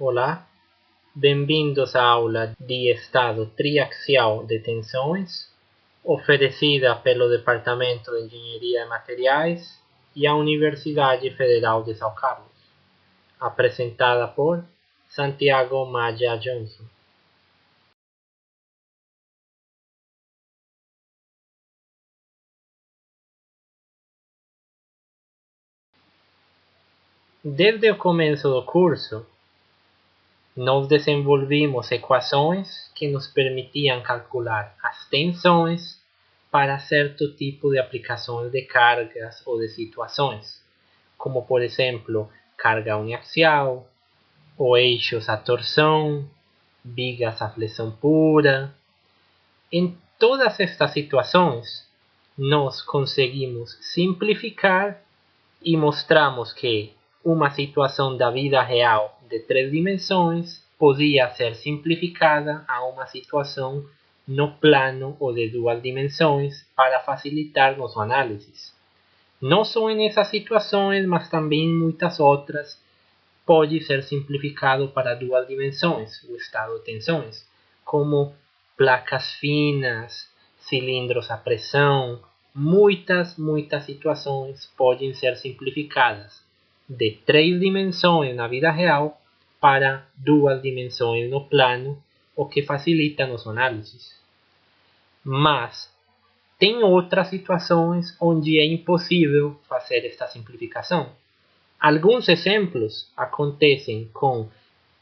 Olá, bem-vindos à aula de estado triaxial de tensões, oferecida pelo Departamento de Engenharia de Materiais e a Universidade Federal de São Carlos, apresentada por Santiago Maia Johnson. Desde o começo do curso, nós desenvolvimos equações que nos permitiam calcular as tensões para certo tipo de aplicações de cargas ou de situações, como por exemplo carga uniaxial, ou eixos à torção, vigas à flexão pura. Em todas estas situações, nós conseguimos simplificar e mostramos que uma situação da vida real de 3 dimensões podia ser simplificada a uma situação no plano ou de 2 dimensões para facilitar nossa análise. Não só nessas situações, mas também em muitas outras, pode ser simplificado para 2 dimensões, o estado de tensões, como placas finas, cilindros a pressão. Muitas situações podem ser simplificadas de 3 dimensões na vida real para 2 dimensões no plano, o que facilita nossa análise. Mas tem outras situações onde é impossível fazer esta simplificação. Alguns exemplos acontecem com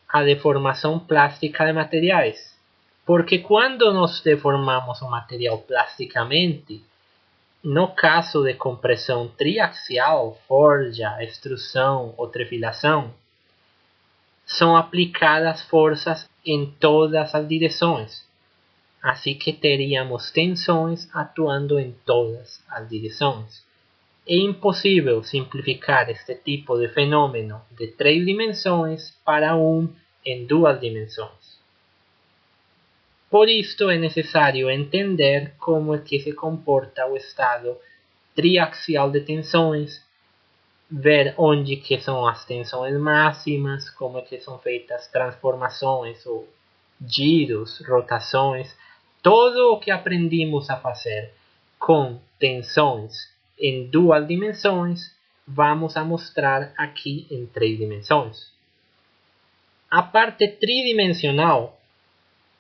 a deformação plástica de materiais, porque quando nós deformamos um material plasticamente, no caso de compressão triaxial, forja, extrusão ou trefilação, são aplicadas forças em todas as direções, assim que teríamos tensões atuando em todas as direções. É impossível simplificar este tipo de fenômeno de 3 dimensões para um em 2 dimensões. Por isto é necessário entender como é que se comporta o estado triaxial de tensões, ver onde que são as tensões máximas, como é que são feitas transformações ou giros, rotações, todo o que aprendimos a fazer com tensões em 2 dimensões, vamos a mostrar aqui em 3 dimensões. A parte tridimensional,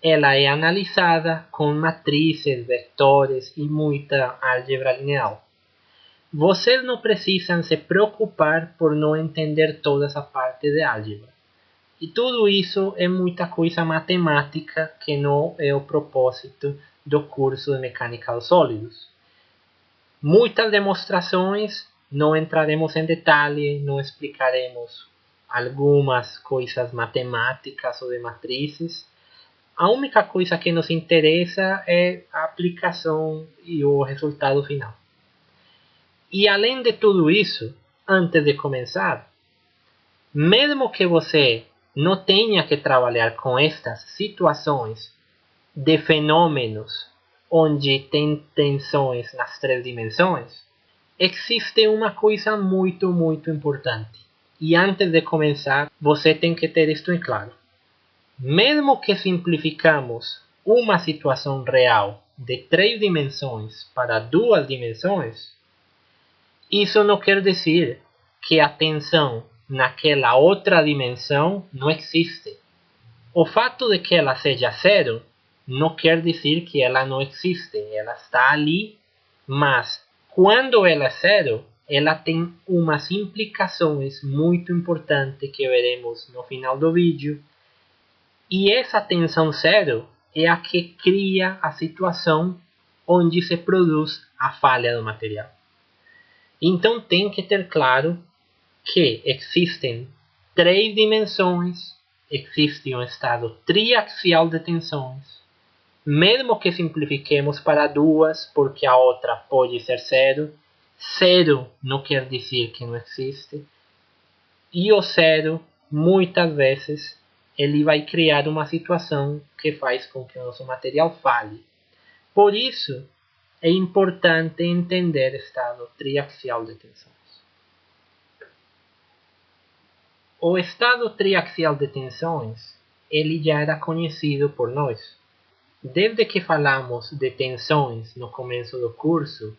ela é analisada com matrizes, vetores e muita álgebra linear. Vocês não precisam se preocupar por não entender toda essa parte de álgebra. E tudo isso é muita coisa matemática que não é o propósito do curso de mecânica dos sólidos. Muitas demonstrações, não entraremos em detalhe, não explicaremos algumas coisas matemáticas ou de matrizes. A única coisa que nos interessa é a aplicação e o resultado final. E além de tudo isso, antes de começar, mesmo que você não tenha que trabalhar com estas situações de fenômenos onde tem tensões nas 3 dimensões, existe uma coisa muito importante. E antes de começar, você tem que ter isto em claro. Mesmo que simplificamos uma situação real de 3 dimensões para 2 dimensões, isso não quer dizer que a tensão naquela outra dimensão não existe. O fato de que ela seja zero não quer dizer que ela não existe. Ela está ali, mas quando ela é zero, ela tem umas implicações muito importantes que veremos no final do vídeo. E essa tensão zero é a que cria a situação onde se produz a falha do material. Então tem que ter claro que existem 3 dimensões, existe um estado triaxial de tensões, mesmo que simplifiquemos para 2, porque a outra pode ser zero. Zero não quer dizer que não existe. E o zero, muitas vezes, ele vai criar uma situação que faz com que o nosso material falhe. Por isso, é importante entender o estado triaxial de tensões. O estado triaxial de tensões, ele já era conhecido por nós. Desde que falamos de tensões no começo do curso,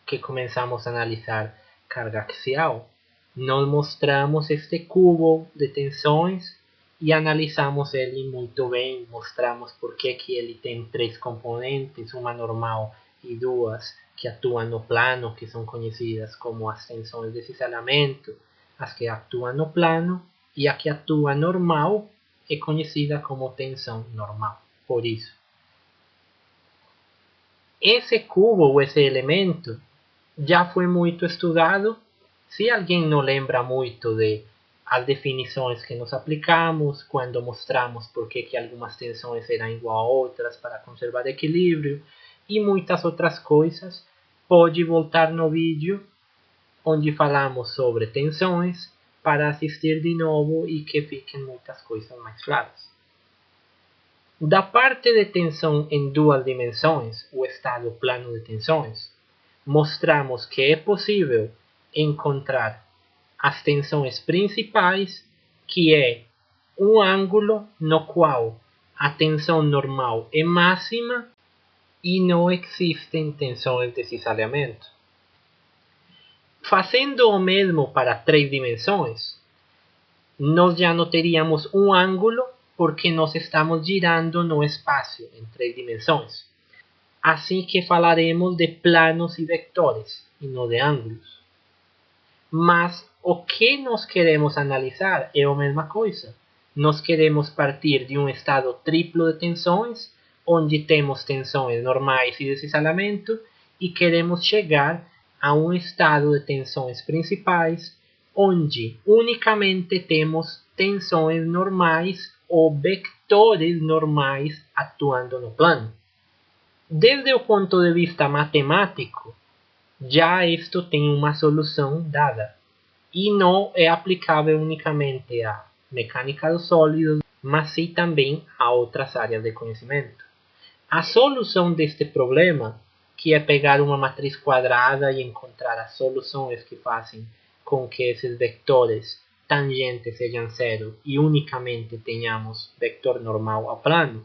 que começamos a analisar carga axial, nós mostramos este cubo de tensões e analisamos ele muito bem, mostramos por que ele tem três componentes, uma normal e duas que atuam no plano, que são conhecidas como as tensões de cisalhamento, as que atuam no plano, e a que atua normal é conhecida como tensão normal. Por isso, esse cubo ou esse elemento já foi muito estudado. Se alguém não lembra muito de as definições que nós aplicamos, quando mostramos por que algumas tensões eram igual a outras para conservar equilíbrio e muitas outras coisas, pode voltar no vídeo onde falamos sobre tensões para assistir de novo e que fiquem muitas coisas mais claras. Da parte de tensão em duas dimensões, o estado plano de tensões, mostramos que é possível encontrar as tensões principais, que é um ângulo no qual a tensão normal é máxima e não existem tensões de cisalhamento. Fazendo o mesmo para três dimensões, nós já não teríamos um ângulo porque nós estamos girando no espaço em três dimensões. Assim que falaremos de planos e vectores e não de ângulos. Mas o que nós queremos analisar é a mesma coisa. Nós queremos partir de um estado triplo de tensões, onde temos tensões normais e de cisalhamento, e queremos chegar a um estado de tensões principais, onde unicamente temos tensões normais ou vectores normais atuando no plano. Desde o ponto de vista matemático, já isto tem uma solução dada e não é aplicável unicamente à mecânica dos sólidos, mas sim também a outras áreas de conhecimento. A solução deste problema, que é pegar uma matriz quadrada e encontrar as soluções que fazem com que esses vectores tangentes sejam zero e unicamente tenhamos vector normal ao plano,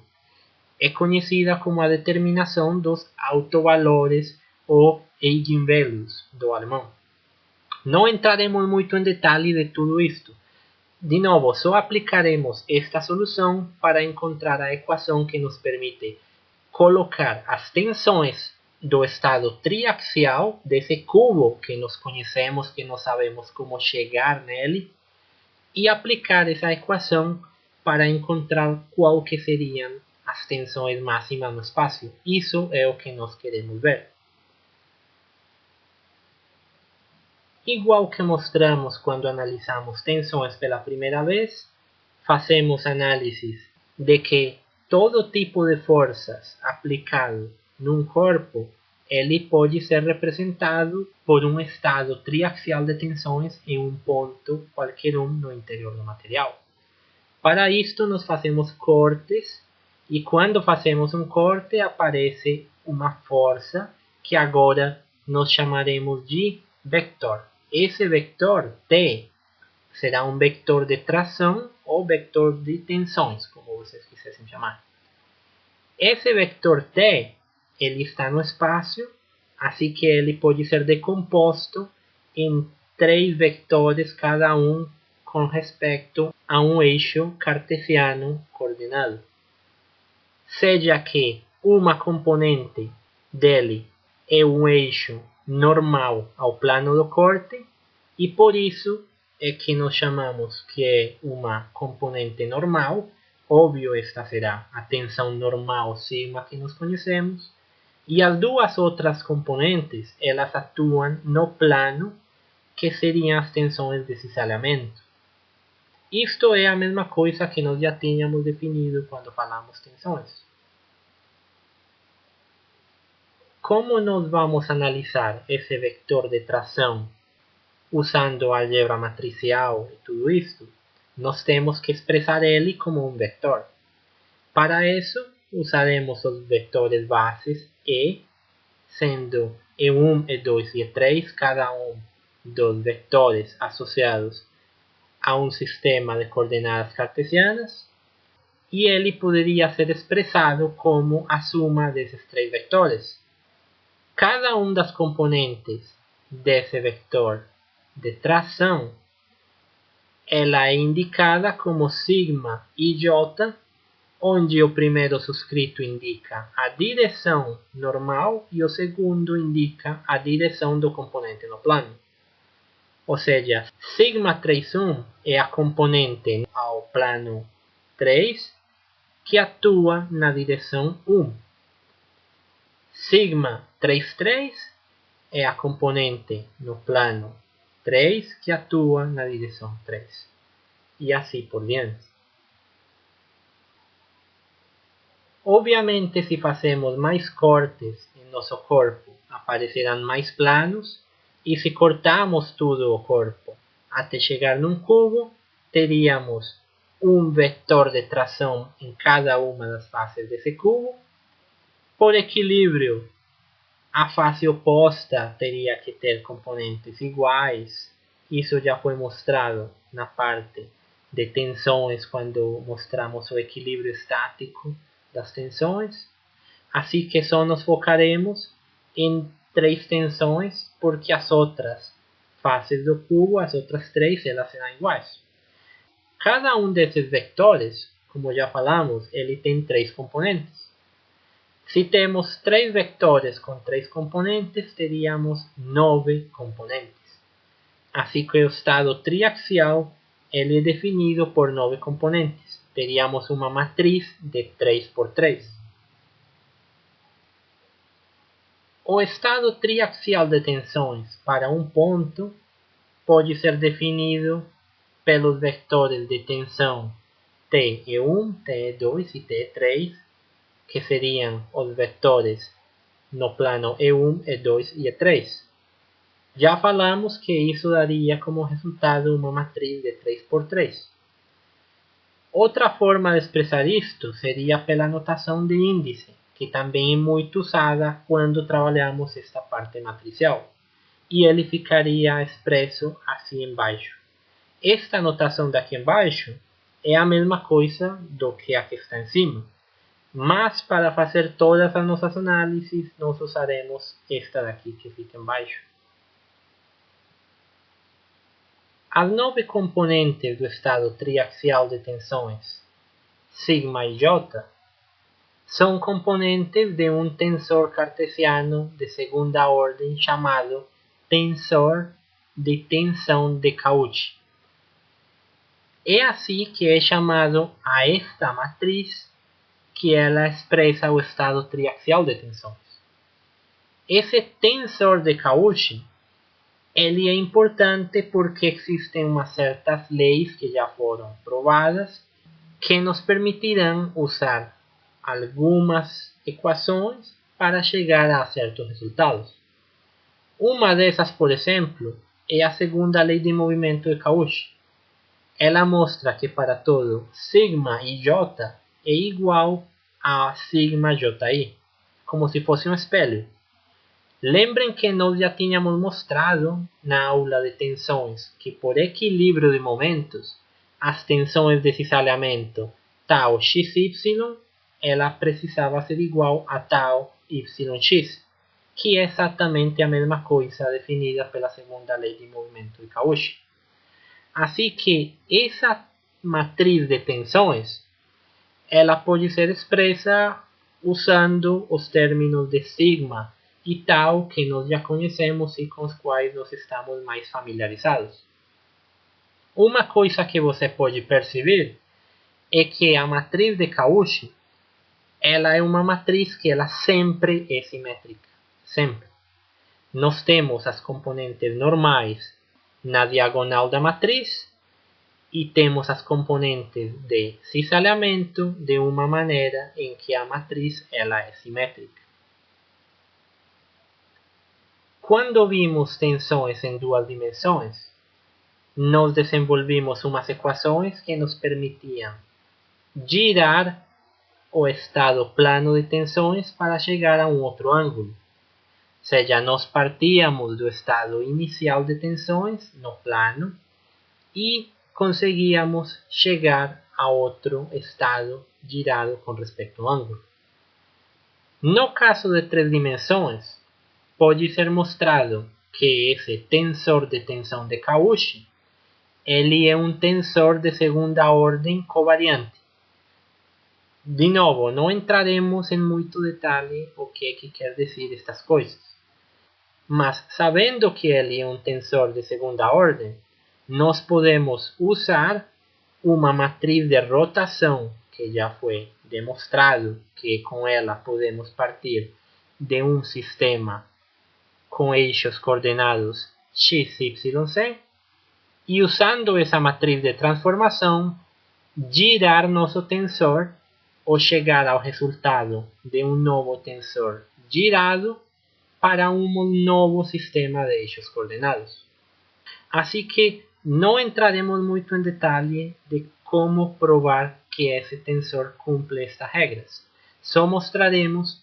é conhecida como a determinação dos autovalores ou Eigenvalues do alemão. Não entraremos muito em detalhe de tudo isto. De novo, só aplicaremos esta solução para encontrar a equação que nos permite colocar as tensões do estado triaxial, desse cubo que nós conhecemos, que nós sabemos como chegar nele, e aplicar essa equação para encontrar qual que seriam as tensões máximas no espaço. Isso é o que nós queremos ver. Igual que mostramos quando analisamos tensões pela primeira vez, fazemos análises de que todo tipo de forças aplicado num corpo, ele pode ser representado por um estado triaxial de tensões em um ponto qualquer um no interior do material. Para isto, nós fazemos cortes e quando fazemos um corte aparece uma força que agora nós chamaremos de vector. Esse vector T será um vector de tração ou vector de tensões, como vocês quisessem chamar. Esse vector T, ele está no espaço, assim que ele pode ser decomposto em três vectores, cada um com respeito a um eixo cartesiano coordenado. Seja que uma componente dele é um eixo normal ao plano do corte, e por isso é que nós chamamos que é uma componente normal. Óbvio, esta será a tensão normal sigma que nós conhecemos, e as duas outras componentes, elas atuam no plano, que seriam as tensões de cisalhamento. Isto é a mesma coisa que nós já tínhamos definido quando falamos tensões. Como nós vamos analisar esse vector de tração usando a álgebra matricial e tudo isso? Nós temos que expressar ele como um vector. Para isso, usaremos os vetores bases E, sendo E1, E2 e E3 cada um dos vetores associados a um sistema de coordenadas cartesianas e ele poderia ser expressado como a soma desses três vetores. Cada um das componentes desse vetor de tração ela é indicada como sigma ij, onde o primeiro suscrito indica a direção normal e o segundo indica a direção do componente no plano. Ou seja, sigma 31 é a componente ao plano 3 que atua na direção 1. Sigma 33 é a componente no plano 3 que atua na direção 3. E assim por diante. Obviamente, se fazemos mais cortes em nosso corpo, aparecerão mais planos, e se cortarmos todo o corpo até chegar num cubo, teríamos um vetor de tração em cada uma das faces desse cubo. Por equilíbrio, a face oposta teria que ter componentes iguais. Isso já foi mostrado na parte de tensões, quando mostramos o equilíbrio estático das tensões. Assim que só nos focaremos em três tensões, porque as outras faces do cubo, as outras três, elas serão iguais. Cada um desses vetores, como já falamos, ele tem três componentes. Se temos três vetores com três componentes, teríamos 9 componentes. Assim que o estado triaxial ele é definido por 9 componentes. Teríamos uma matriz de 3 por 3. O estado triaxial de tensões para um ponto pode ser definido pelos vetores de tensão TE1, TE2 e TE3, que seriam os vetores no plano E1, E2 e E3. Já falamos que isso daria como resultado uma matriz de 3 por 3. Outra forma de expressar isto seria pela notação de índice, que também é muito usada quando trabalhamos esta parte matricial. E ele ficaria expresso assim embaixo. Esta notação daqui embaixo é a mesma coisa do que a que está em cima. Mas para fazer todas as nossas análises, nós usaremos esta daqui que fica embaixo. As 9 componentes do estado triaxial de tensões, sigma e j, são componentes de um tensor cartesiano de segunda ordem chamado tensor de tensão de Cauchy. É assim que é chamado a esta matriz que ela expressa o estado triaxial de tensões. Esse tensor de Cauchy ele é importante porque existem umas certas leis que já foram provadas que nos permitirão usar algumas equações para chegar a certos resultados. Uma dessas, por exemplo, é a segunda lei de movimento de Cauchy. Ela mostra que para todo sigma ij é igual a sigma ji, como se fosse um espelho. Lembrem que nós já tínhamos mostrado na aula de tensões que por equilíbrio de momentos, as tensões de cisalhamento tau xy, ela precisava ser igual a tau yx, que é exatamente a mesma coisa definida pela segunda lei de movimento de Cauchy. Assim que essa matriz de tensões, ela pode ser expressa usando os términos de sigma e tau que nós já conhecemos e com os quais nós estamos mais familiarizados. Uma coisa que você pode perceber é que a matriz de Cauchy ela é uma matriz que ela sempre é simétrica. Sempre. Nós temos as componentes normais na diagonal da matriz e temos as componentes de cisalhamento de uma maneira em que a matriz ela é simétrica. Quando vimos tensões em duas dimensões, nós desenvolvimos umas equações que nos permitiam girar o estado plano de tensões para chegar a um outro ângulo. Ou seja, nós partíamos do estado inicial de tensões no plano e conseguíamos chegar a outro estado girado com respeito ao ângulo. No caso de 3 dimensões, pode ser mostrado que esse tensor de tensão de Cauchy ele é um tensor de segunda ordem covariante. De novo, não entraremos em muito detalhe o que quer dizer estas coisas. Mas sabendo que ele é um tensor de segunda ordem, nós podemos usar uma matriz de rotação que já foi demonstrado que com ela podemos partir de um sistema com eixos coordenados x, y, z, e usando essa matriz de transformação, girar nosso tensor ou chegar ao resultado de um novo tensor girado para um novo sistema de eixos coordenados. Assim que não entraremos muito em detalhe de como provar que esse tensor cumpre estas regras. Só mostraremos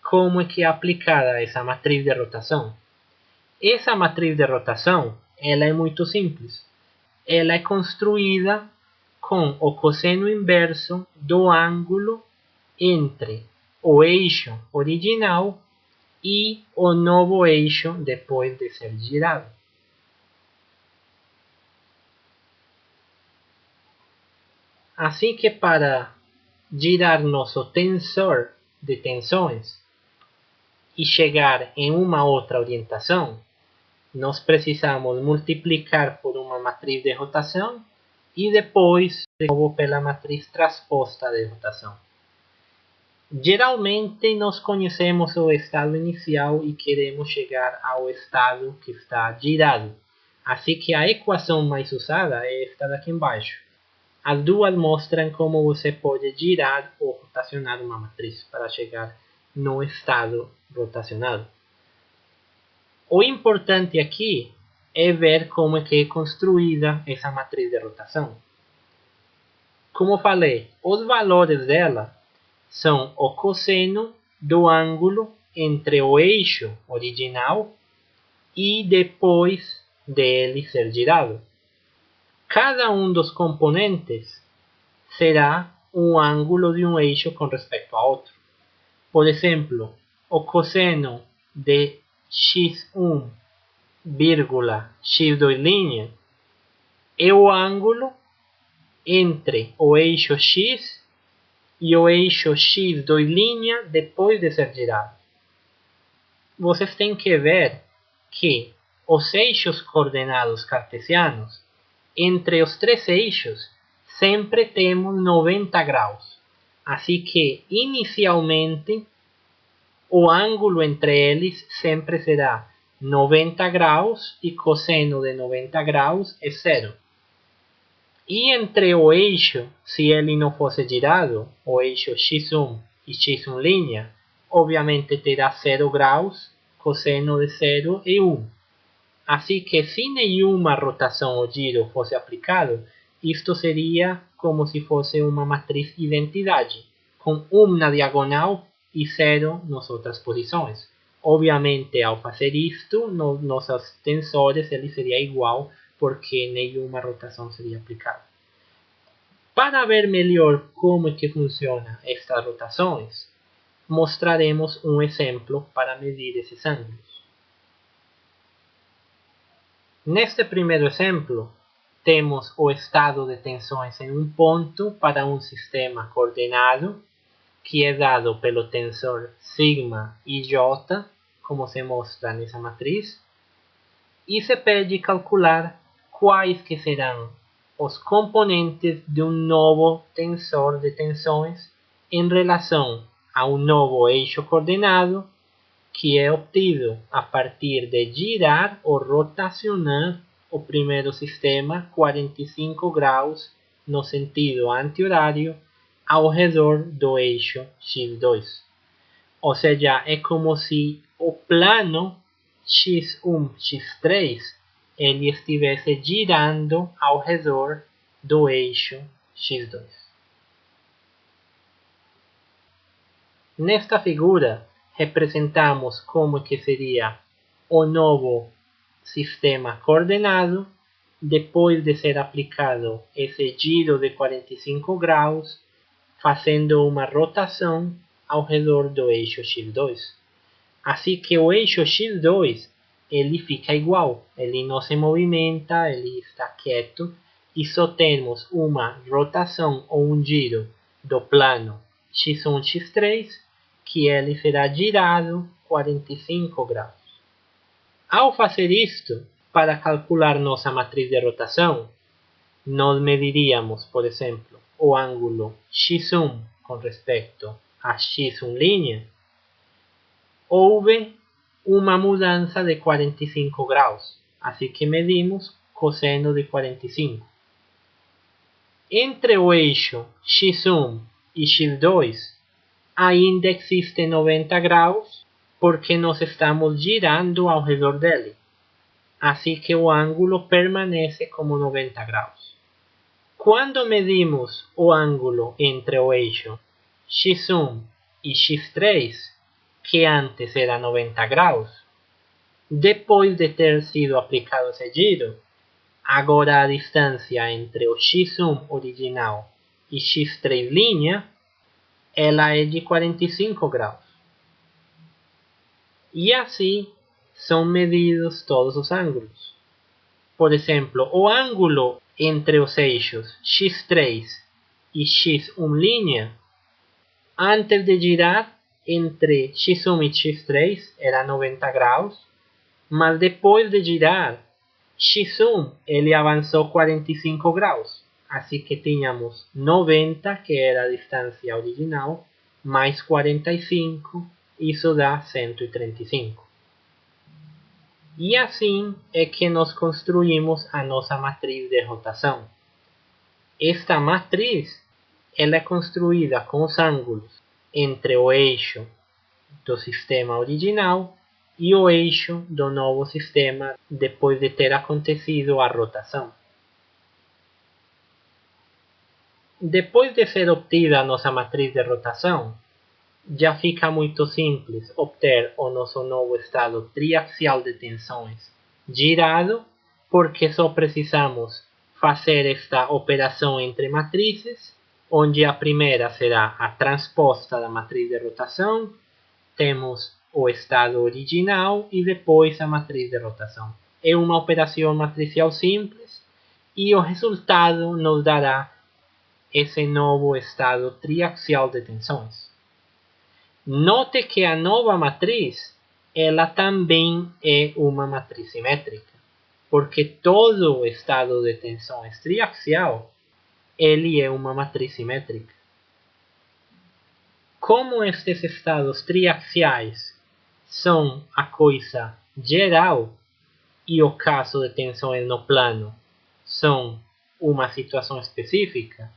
como é que é aplicada essa matriz de rotação. Essa matriz de rotação ela é muito simples. Ela é construída com o cosseno inverso do ângulo entre o eixo original e o novo eixo depois de ser girado. Assim que para girar nosso tensor de tensões e chegar em uma outra orientação, nós precisamos multiplicar por uma matriz de rotação e depois de novo pela matriz transposta de rotação. Geralmente nós conhecemos o estado inicial e queremos chegar ao estado que está girado. Assim que a equação mais usada é esta daqui embaixo. As duas mostram como você pode girar ou rotacionar uma matriz para chegar no estado rotacionado. O importante aqui é ver como é que é construída essa matriz de rotação. Como falei, os valores dela são o cosseno do ângulo entre o eixo original e depois dele ser girado. Cada um dos componentes será um ângulo de um eixo com respeito a outro. Por exemplo, o cosseno de x1, x2' é o ângulo entre o eixo x e o eixo x2' depois de ser girado. Vocês têm que ver que os eixos coordenados cartesianos, entre os 3 eixos, sempre temos 90 graus. Assim que, inicialmente, o ângulo entre eles sempre será 90 graus e cosseno de 90 graus é 0. E entre o eixo, se ele não fosse girado, o eixo x1 e x1', obviamente terá 0 graus, cosseno de 0 é 1. Assim que se nenhuma rotação ou giro fosse aplicado, isto seria como se fosse uma matriz identidade, com 1 na diagonal e 0 nas outras posições. Obviamente, ao fazer isto, nossos tensores ele seria igual, porque nenhuma rotação seria aplicada. Para ver melhor como é que funciona estas rotações, mostraremos um exemplo para medir esses ângulos. Neste primeiro exemplo, temos o estado de tensões em um ponto para um sistema coordenado, que é dado pelo tensor sigma e j, como se mostra nessa matriz, e se pede calcular quais que serão os componentes de um novo tensor de tensões em relação a um novo eixo coordenado, que é obtido a partir de girar ou rotacionar o primeiro sistema 45 graus no sentido anti-horário ao redor do eixo x2. Ou seja, é como se o plano x1, x3 ele estivesse girando ao redor do eixo x2. Nesta figura, representamos como que seria o novo sistema coordenado depois de ser aplicado esse giro de 45 graus, fazendo uma rotação ao redor do eixo X2. Assim que o eixo X2 ele fica igual, ele não se movimenta, ele está quieto, e só temos uma rotação ou um giro do plano X1, X3, que ele será girado 45 graus. Ao fazer isto, para calcular nossa matriz de rotação, nós mediríamos, por exemplo, o ângulo x1 com respeito a x1', houve uma mudança de 45 graus, assim que medimos cosseno de 45. Entre o eixo x1 e x2 ainda existe 90 graus, porque nós estamos girando ao redor dele. Assim que o ângulo permanece como 90 graus. Quando medimos o ângulo entre o eixo x1 e x3, que antes era 90 graus, depois de ter sido aplicado esse giro, agora a distância entre o x1 original e x3', ela é de 45 graus. E assim são medidos todos os ângulos. Por exemplo, o ângulo entre os eixos x3 e x1', antes de girar entre x1 e x3 era 90 graus, mas depois de girar, x1 ele avançou 45 graus. Assim que tínhamos 90, que era a distância original, mais 45, isso dá 135. E assim é que nós construímos a nossa matriz de rotação. Esta matriz ela é construída com os ângulos entre o eixo do sistema original e o eixo do novo sistema depois de ter acontecido a rotação. Depois de ser obtida a nossa matriz de rotação, já fica muito simples obter o nosso novo estado triaxial de tensões girado, porque só precisamos fazer esta operação entre matrizes, onde a primeira será a transposta da matriz de rotação, temos o estado original e depois a matriz de rotação. É uma operação matricial simples e o resultado nos dará esse novo estado triaxial de tensões. Note que a nova matriz, ela também é uma matriz simétrica, porque todo o estado de tensões triaxial, ele é uma matriz simétrica. Como estes estados triaxiais são a coisa geral e o caso de tensões no plano são uma situação específica,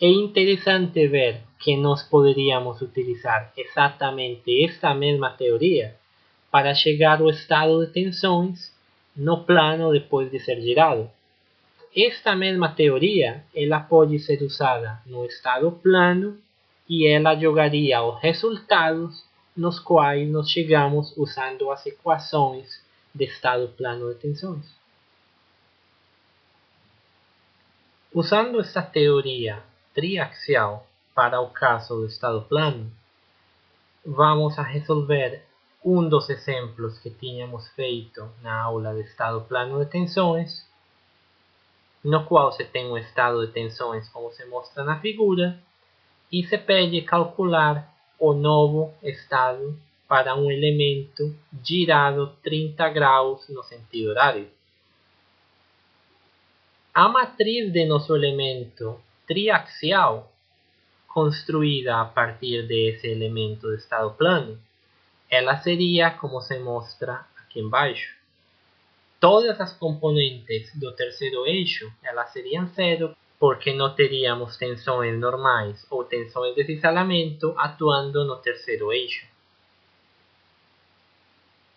é interessante ver que nós poderíamos utilizar exatamente esta mesma teoria para chegar ao estado de tensões no plano depois de ser girado. Esta mesma teoria ela pode ser usada no estado plano e ela jogaria os resultados nos quais nós chegamos usando as equações de estado plano de tensões. Usando esta teoria triaxial para o caso do estado plano, vamos a resolver um dos exemplos que tínhamos feito na aula de estado plano de tensões, no qual se tem um estado de tensões como se mostra na figura, e se pede calcular o novo estado para um elemento girado 30 graus no sentido horário. A matriz de nosso elemento triaxial, construída a partir desse elemento de estado plano, ela seria como se mostra aqui embaixo. Todas as componentes do terceiro eixo elas seriam zero, porque não teríamos tensões normais ou tensões de cisalhamento atuando no terceiro eixo.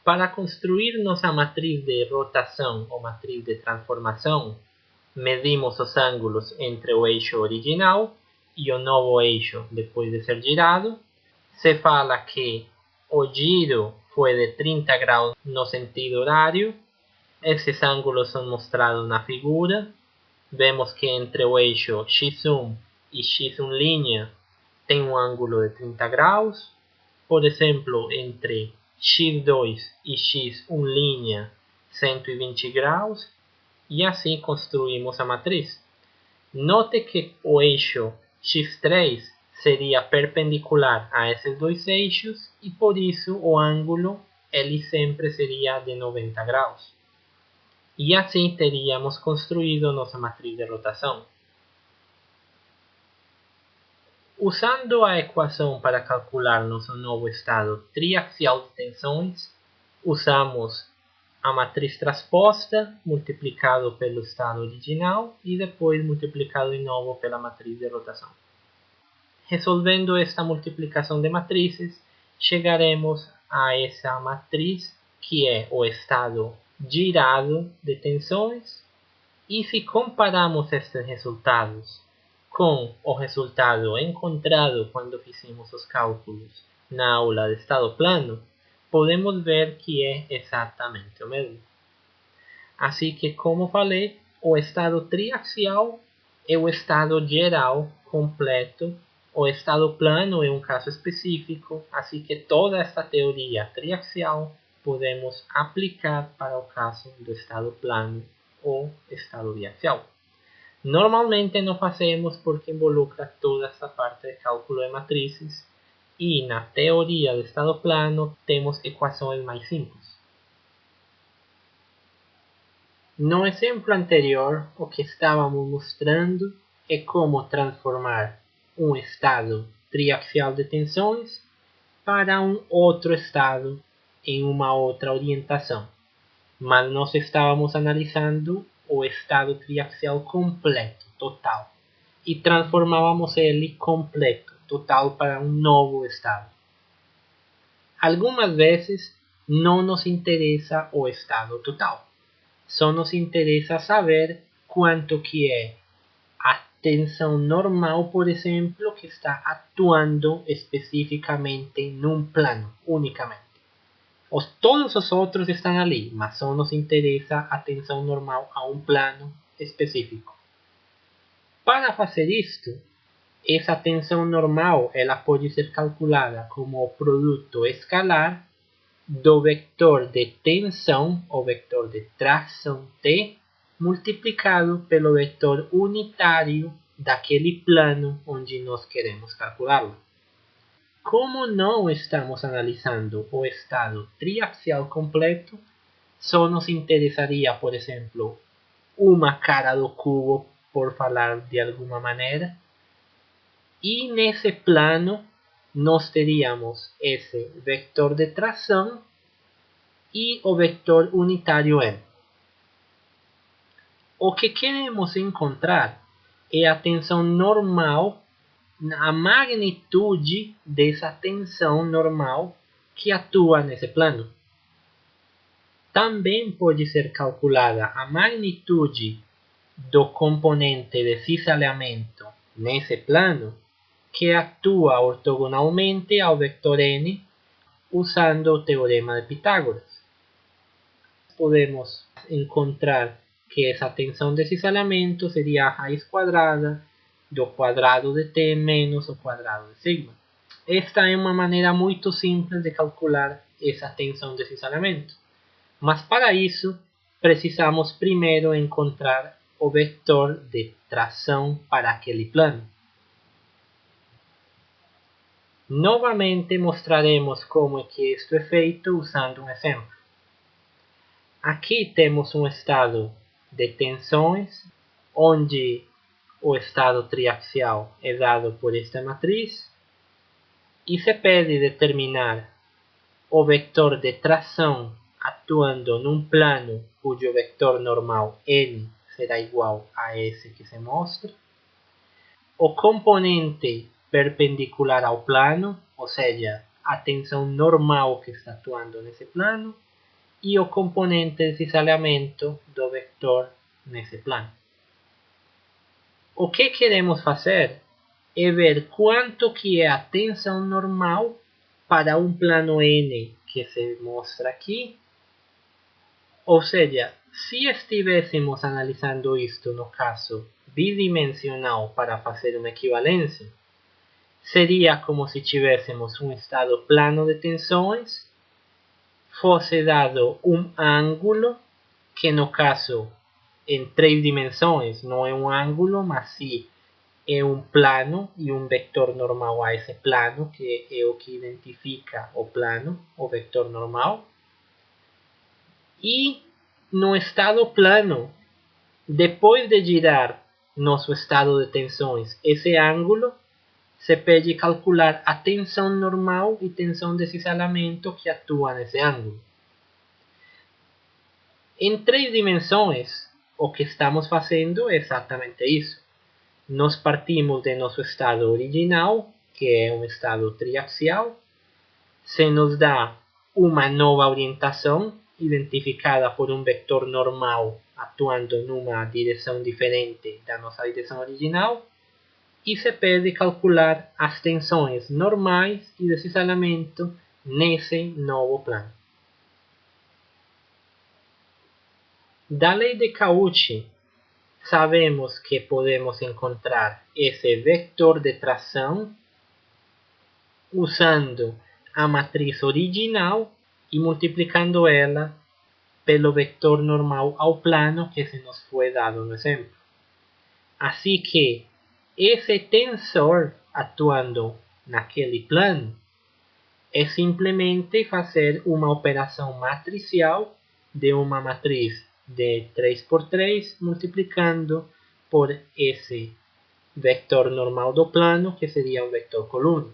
Para construir nossa matriz de rotação ou matriz de transformação, medimos os ângulos entre o eixo original e o novo eixo depois de ser girado. Se fala que o giro foi de 30 graus no sentido horário Esses ângulos são mostrados na figura. Vemos que entre o eixo x1 e x1' tem um ângulo de 30 graus. Por exemplo, entre x2 e x1', 120 graus. E assim construímos a matriz. Note que o eixo x3 seria perpendicular a esses dois eixos e por isso o ângulo ele sempre seria de 90 graus. E assim teríamos construído nossa matriz de rotação. Usando a equação para calcular nosso novo estado triaxial de tensões, usamos a matriz transposta multiplicado pelo estado original e depois multiplicado de novo pela matriz de rotação. Resolvendo esta multiplicação de matrizes, chegaremos a essa matriz que é o estado girado de tensões, e se compararmos estes resultados com o resultado encontrado quando fizemos os cálculos na aula de estado plano, podemos ver que é exatamente o mesmo. Assim que, como falei, o estado triaxial é o estado geral completo. O estado plano é um caso específico, assim que toda esta teoria triaxial podemos aplicar para o caso do estado plano ou estado biaxial. Normalmente não fazemos porque involucra toda essa parte de cálculo de matrizes e na teoria do estado plano temos equações mais simples. No exemplo anterior, o que estávamos mostrando é como transformar um estado triaxial de tensões para um outro estado em uma outra orientação. Mas nós estávamos analisando o estado triaxial completo, total, e transformávamos ele completo, total, para um novo estado. Algumas vezes não nos interessa o estado total, só nos interessa saber quanto que é a tensão normal, por exemplo, que está atuando especificamente num plano, unicamente. Todos os outros estão ali, mas só nos interessa a tensão normal a um plano específico. Para fazer isto, essa tensão normal ela pode ser calculada como o produto escalar do vetor de tensão, o vetor de tração T, multiplicado pelo vetor unitário daquele plano onde nós queremos calculá-lo. Como não estamos analisando o estado triaxial completo, só nos interessaria, por exemplo, uma cara do cubo, por falar de alguma maneira, e nesse plano nós teríamos esse vetor de tração e o vetor unitário M. O que queremos encontrar é a tensão normal, a magnitude dessa tensão normal que atua nesse plano. Também pode ser calculada a magnitude do componente de cisalhamento nesse plano que atua ortogonalmente ao vetor n usando o teorema de Pitágoras. Podemos encontrar que essa tensão de cisalhamento seria a raiz quadrada do quadrado de t menos o quadrado de sigma. Esta é uma maneira muito simples de calcular essa tensão de cisalhamento. Mas para isso, precisamos primeiro encontrar o vetor de tração para aquele plano. Novamente mostraremos como é que isto é feito usando um exemplo. Aqui temos um estado de tensões, onde o estado triaxial é dado por esta matriz, e se pede determinar o vetor de tração atuando num plano cujo vetor normal n será igual a esse que se mostra, o componente perpendicular ao plano, ou seja, a tensão normal que está atuando nesse plano, e o componente de cisalhamento do vetor nesse plano. O que queremos fazer é ver quanto que é a tensão normal para um plano n que se mostra aqui, ou seja, se estivéssemos analisando isto no caso bidimensional para fazer uma equivalência, seria como se tivéssemos um estado plano de tensões, fosse dado um ângulo, que no caso em 3 dimensões não é um ângulo, mas sim é um plano e um vetor normal a esse plano, que é o que identifica o plano, o vetor normal. E no estado plano, depois de girar nosso estado de tensões, esse ângulo, se pode calcular a tensão normal e tensão de cisalhamento que atuam nesse ângulo. Em 3 dimensões, o que estamos fazendo é exatamente isso. Nós partimos de nosso estado original, que é um estado triaxial, se nos dá uma nova orientação, identificada por um vetor normal atuando numa direção diferente da nossa direção original, e se pode calcular as tensões normais e de cisalhamento nesse novo plano. Da lei de Cauchy, sabemos que podemos encontrar esse vetor de tração usando a matriz original e multiplicando ela pelo vetor normal ao plano que se nos foi dado no exemplo. Assim que esse tensor atuando naquele plano é simplesmente fazer uma operação matricial de uma matriz de 3×3 multiplicando por esse vetor normal do plano, que seria um vetor coluna.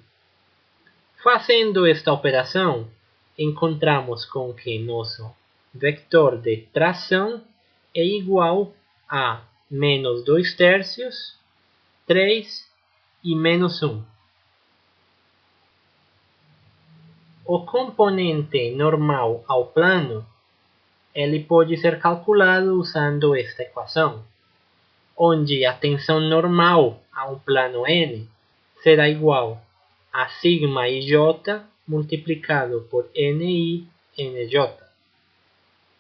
Fazendo esta operação, encontramos com que nosso vetor de tração é igual a menos 2/3, 3 e menos 1. O componente normal ao plano ele pode ser calculado usando esta equação, onde a tensão normal a um plano n será igual a sigma ij multiplicado por ni nj.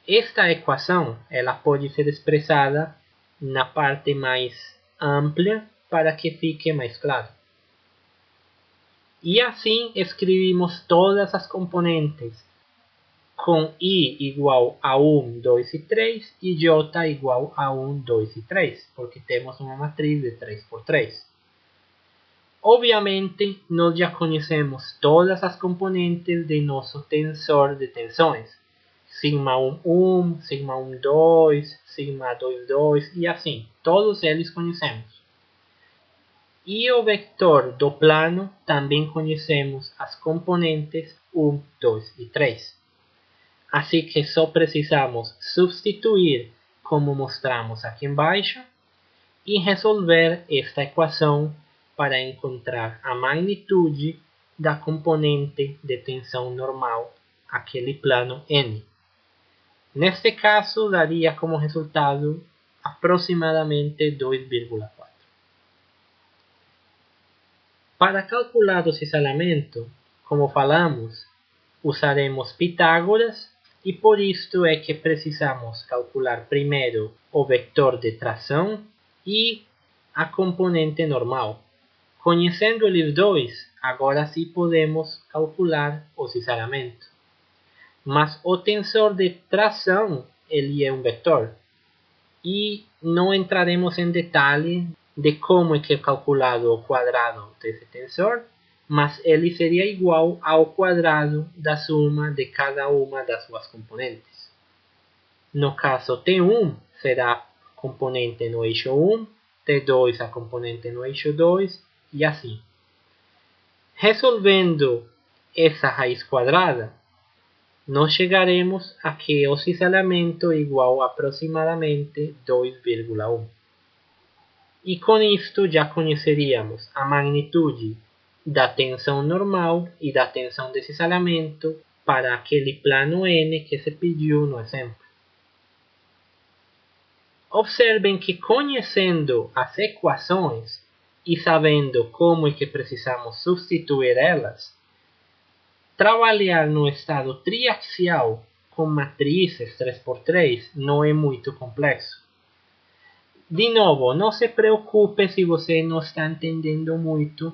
Esta equação ela pode ser expressada na parte mais ampla para que fique mais claro. E assim escrevemos todas as componentes com i igual a 1, 2 e 3 e j igual a 1, 2 e 3, porque temos uma matriz de 3×3. Obviamente, nós já conhecemos todas as componentes de nosso tensor de tensões. Sigma 1, 1, sigma 1, 2, sigma 2, 2 e assim. Todos eles conhecemos. E o vetor do plano também conhecemos as componentes 1, 2 e 3. Assim que só precisamos substituir como mostramos aqui embaixo e resolver esta equação para encontrar a magnitude da componente de tensão normal aquele plano n. Neste caso, daria como resultado aproximadamente 2,4. Para calcular o cisalhamento, como falamos, usaremos Pitágoras e por isto é que precisamos calcular primeiro o vetor de tração e a componente normal. Conhecendo eles dois, agora sim podemos calcular o cisalhamento. Mas o tensor de tração ele é um vetor e não entraremos em detalhe de como é que é calculado o quadrado desse tensor, mas ele seria igual ao quadrado da soma de cada uma das suas componentes. No caso T1 será a componente no eixo 1, T2 a componente no eixo 2 e assim. Resolvendo essa raiz quadrada, nós chegaremos a que o cisalhamento é igual a aproximadamente 2,1. E com isto já conheceríamos a magnitude da tensão normal e da tensão de cisalhamento para aquele plano n que se pediu no exemplo. Observem que conhecendo as equações e sabendo como é que precisamos substituir elas, trabalhar no estado triaxial com matrizes 3x3 não é muito complexo. De novo, não se preocupe se você não está entendendo muito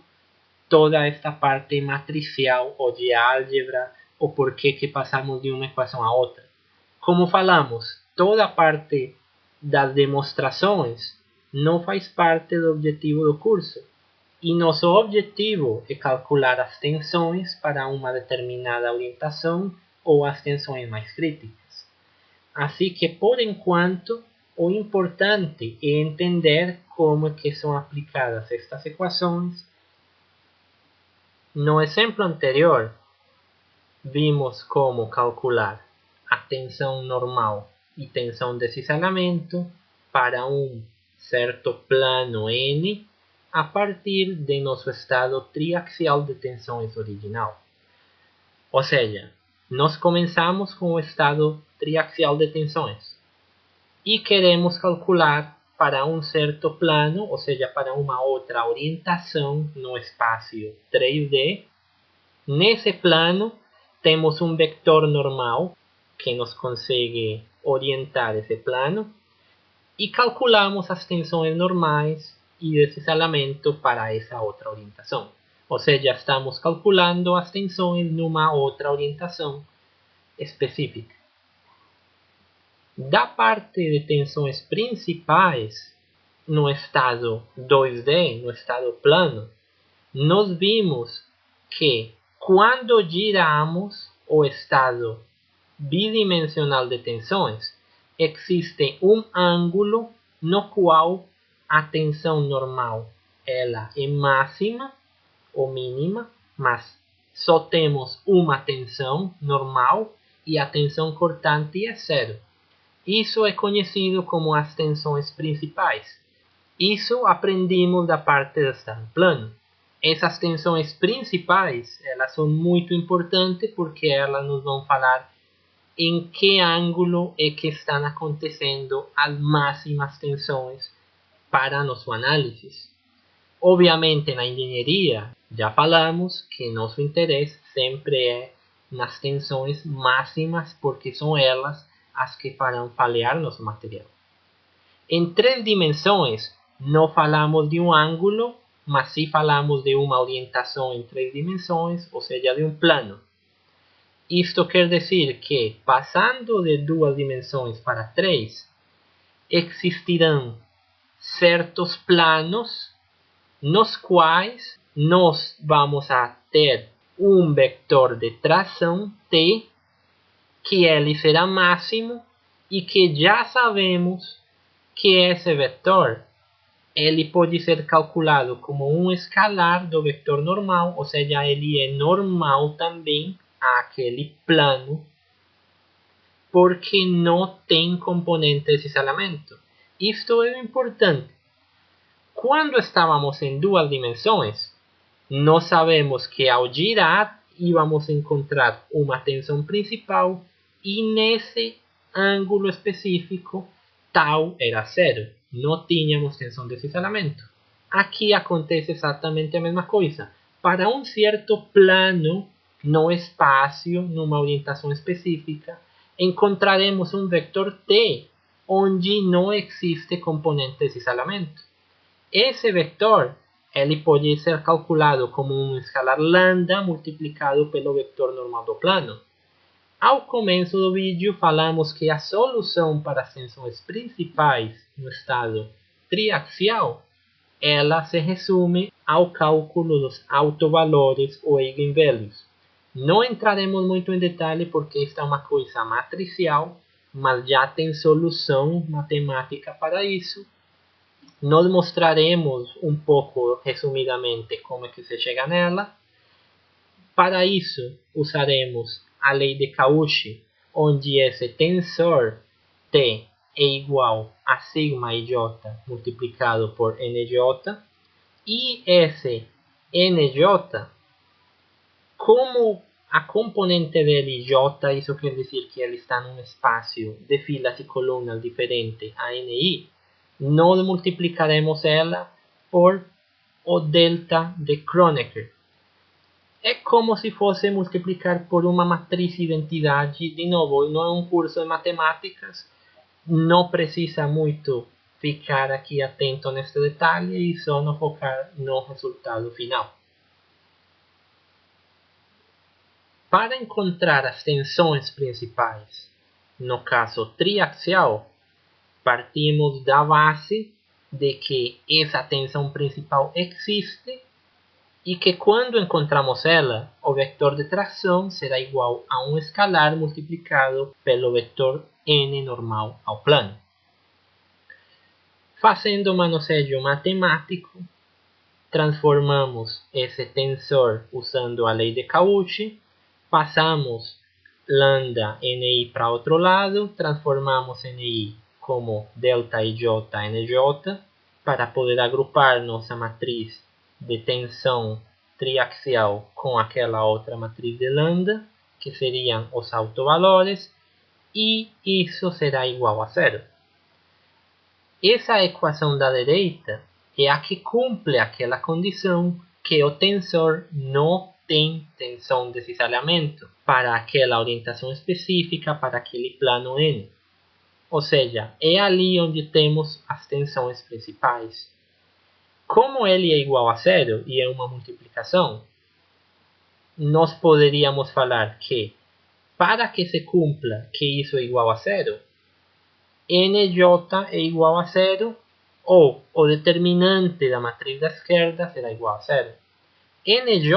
toda esta parte matricial ou de álgebra, ou por que passamos de uma equação a outra. Como falamos, toda a parte das demonstrações não faz parte do objetivo do curso. E nosso objetivo é calcular as tensões para uma determinada orientação ou as tensões mais críticas. Assim que, por enquanto, o importante é entender como é que são aplicadas estas equações. No exemplo anterior, vimos como calcular a tensão normal e tensão de cisalhamento para um certo plano N a partir de nosso estado triaxial de tensões original. Ou seja, nós começamos com o estado triaxial de tensões e queremos calcular para um certo plano, ou seja, para uma outra orientação no espaço 3D. Nesse plano, temos um vetor normal que nos consegue orientar esse plano e calculamos as tensões normais e de cisalhamento para essa outra orientação. Ou seja, estamos calculando as tensões numa outra orientação específica. Da parte de tensões principais, no estado 2D, no estado plano, nós vimos que quando giramos o estado bidimensional de tensões, existe um ângulo no qual a tensão normal ela é máxima ou mínima, mas só temos uma tensão normal e a tensão cortante é zero. Isso é conhecido como as tensões principais. Isso aprendemos da parte do estado plano. Essas tensões principais, elas são muito importantes porque elas nos vão falar em que ângulo é que estão acontecendo as máximas tensões para nosso análise. Obviamente, na engenharia, já falamos que nosso interesse sempre é nas tensões máximas, porque são elas as que farão falhar nosso material. Em 3 dimensões, não falamos de um ângulo, mas sim falamos de uma orientação em 3 dimensões, ou seja, de um plano. Isto quer dizer que, passando de 2 dimensões para 3, existirão certos planos nos quais nós vamos a ter um vetor de tração t, que ele será máximo e que já sabemos que esse vetor ele pode ser calculado como um escalar do vetor normal, ou seja, ele é normal também àquele plano, porque não tem componente de cisalhamento. Isto é importante. Quando estávamos em 2 dimensões, nós sabemos que ao girar íamos encontrar uma tensão principal e nesse ângulo específico tal era zero. Não tínhamos tensão de cisalhamento. Aqui acontece exatamente a mesma coisa. Para um certo plano no espaço, numa orientação específica, encontraremos um vetor t, onde não existe componente de cisalhamento. Esse vetor ele pode ser calculado como um escalar lambda multiplicado pelo vetor normal do plano. Ao começo do vídeo falamos que a solução para as tensões principais no estado triaxial ela se resume ao cálculo dos autovalores ou eigenvalues. Não entraremos muito em detalhe porque esta é uma coisa matricial, mas já tem solução matemática para isso. Nós mostraremos um pouco resumidamente como é que se chega nela. Para isso, usaremos a lei de Cauchy, onde esse tensor T é igual a sigma ij multiplicado por nj, e esse nj, como a componente dele j, isso quer dizer que ele está num espaço de filas e colunas diferente a ni, nós multiplicaremos ela por o delta de Kronecker. É como se fosse multiplicar por uma matriz de identidade. De novo, não é um curso de matemáticas, não precisa muito ficar aqui atento neste detalhe e só não focar no resultado final. Para encontrar as tensões principais, no caso triaxial, partimos da base de que essa tensão principal existe e que quando encontramos ela, o vetor de tração será igual a um escalar multiplicado pelo vetor n normal ao plano. Fazendo o manuseio matemático, transformamos esse tensor usando a lei de Cauchy, passamos lambda ni para outro lado, transformamos ni como delta ij nj, para poder agrupar nossa matriz de tensão triaxial com aquela outra matriz de lambda, que seriam os autovalores, e isso será igual a zero. Essa equação da direita é a que cumpre aquela condição que o tensor não tem tensão de cisalhamento para aquela orientação específica, para aquele plano n. Ou seja, é ali onde temos as tensões principais. Como ele é igual a zero e é uma multiplicação, nós poderíamos falar que, para que se cumpra que isso é igual a zero, nj é igual a zero, ou o determinante da matriz da esquerda será igual a zero. nj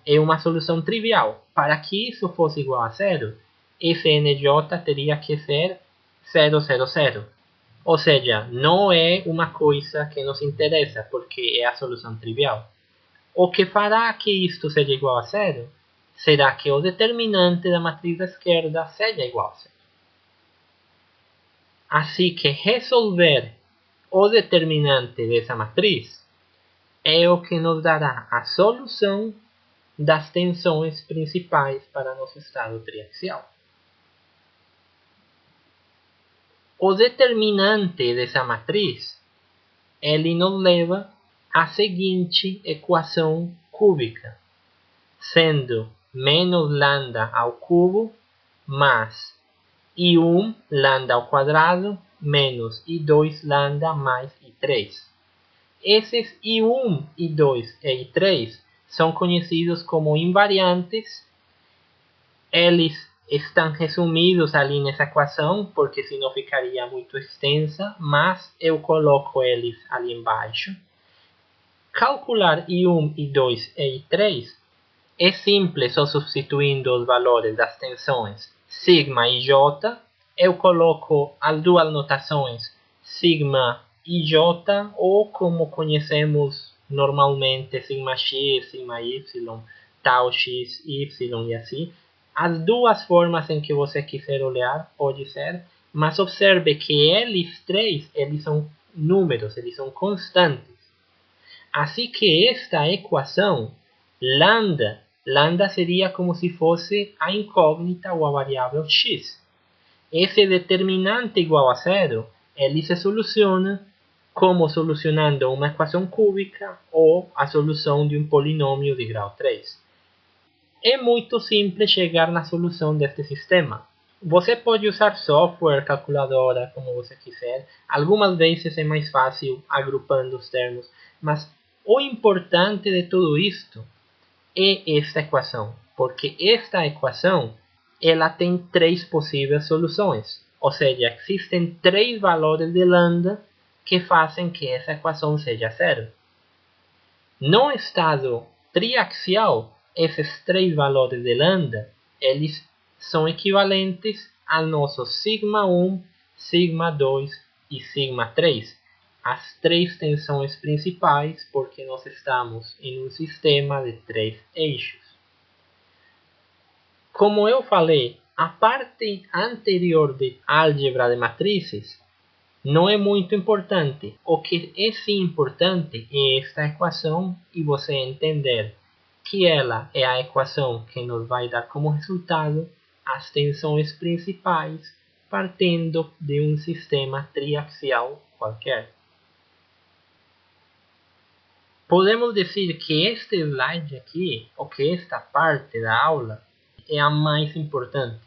é uma solução trivial. Para que isso fosse igual a zero, esse nj teria que ser 0, 0, 0. Ou seja, não é uma coisa que nos interessa, porque é a solução trivial. O que fará que isto seja igual a zero será que o determinante da matriz da esquerda seja igual a zero. Assim que resolver o determinante dessa matriz é o que nos dará a solução das tensões principais para nosso estado triaxial. O determinante dessa matriz, ele nos leva à seguinte equação cúbica, sendo menos lambda ao cubo mais I1 lambda ao quadrado menos I2 lambda mais I3. Esses I1, I2 e I3 são conhecidos como invariantes. Eles estão resumidos ali nessa equação, porque senão ficaria muito extensa, mas eu coloco eles ali embaixo. Calcular I1, I2 e I3 é simples, só substituindo os valores das tensões sigma e j. Eu coloco as duas notações sigma e j, ou como conhecemos normalmente sigma x, sigma y, tau x, y e assim. As duas formas em que você quiser olhar pode ser, mas observe que eles três, eles são números, eles são constantes. Assim que esta equação, lambda seria como se fosse a incógnita ou a variável x. Esse determinante igual a zero, ele se soluciona como solucionando uma equação cúbica ou a solução de um polinômio de grau 3. É muito simples chegar na solução deste sistema. Você pode usar software, calculadora, como você quiser. Algumas vezes é mais fácil agrupando os termos, mas o importante de tudo isto é esta equação, porque esta equação ela tem três possíveis soluções, ou seja, existem três valores de lambda que fazem que essa equação seja zero. No estado triaxial, esses três valores de lambda eles são equivalentes a nosso sigma 1, sigma 2 e sigma 3. As três tensões principais, porque nós estamos em um sistema de três eixos. Como eu falei, a parte anterior de álgebra de matrizes não é muito importante. O que é sim importante é esta equação e você entender que ela é a equação que nos vai dar como resultado as tensões principais partindo de um sistema triaxial qualquer. podemos dizer que este slide aqui, ou que esta parte da aula, é a mais importante.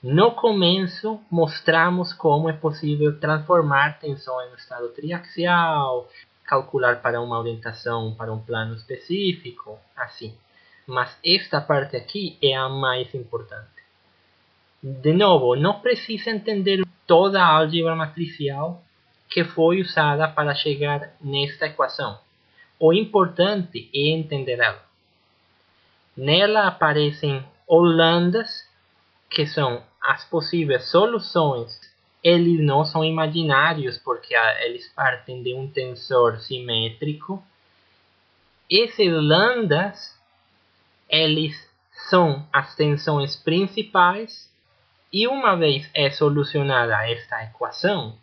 No começo, mostramos como é possível transformar tensões no estado triaxial, calcular para uma orientação para um plano específico, assim. Mas esta parte aqui é a mais importante. De novo, não precisa entender toda a álgebra matricial que foi usada para chegar nesta equação. O importante é entender ela. Nela aparecem holandas, que são as possíveis soluções. Eles não são imaginários, porque eles partem de um tensor simétrico. Esses lambdas, eles são as tensões principais. E uma vez é solucionada esta equação,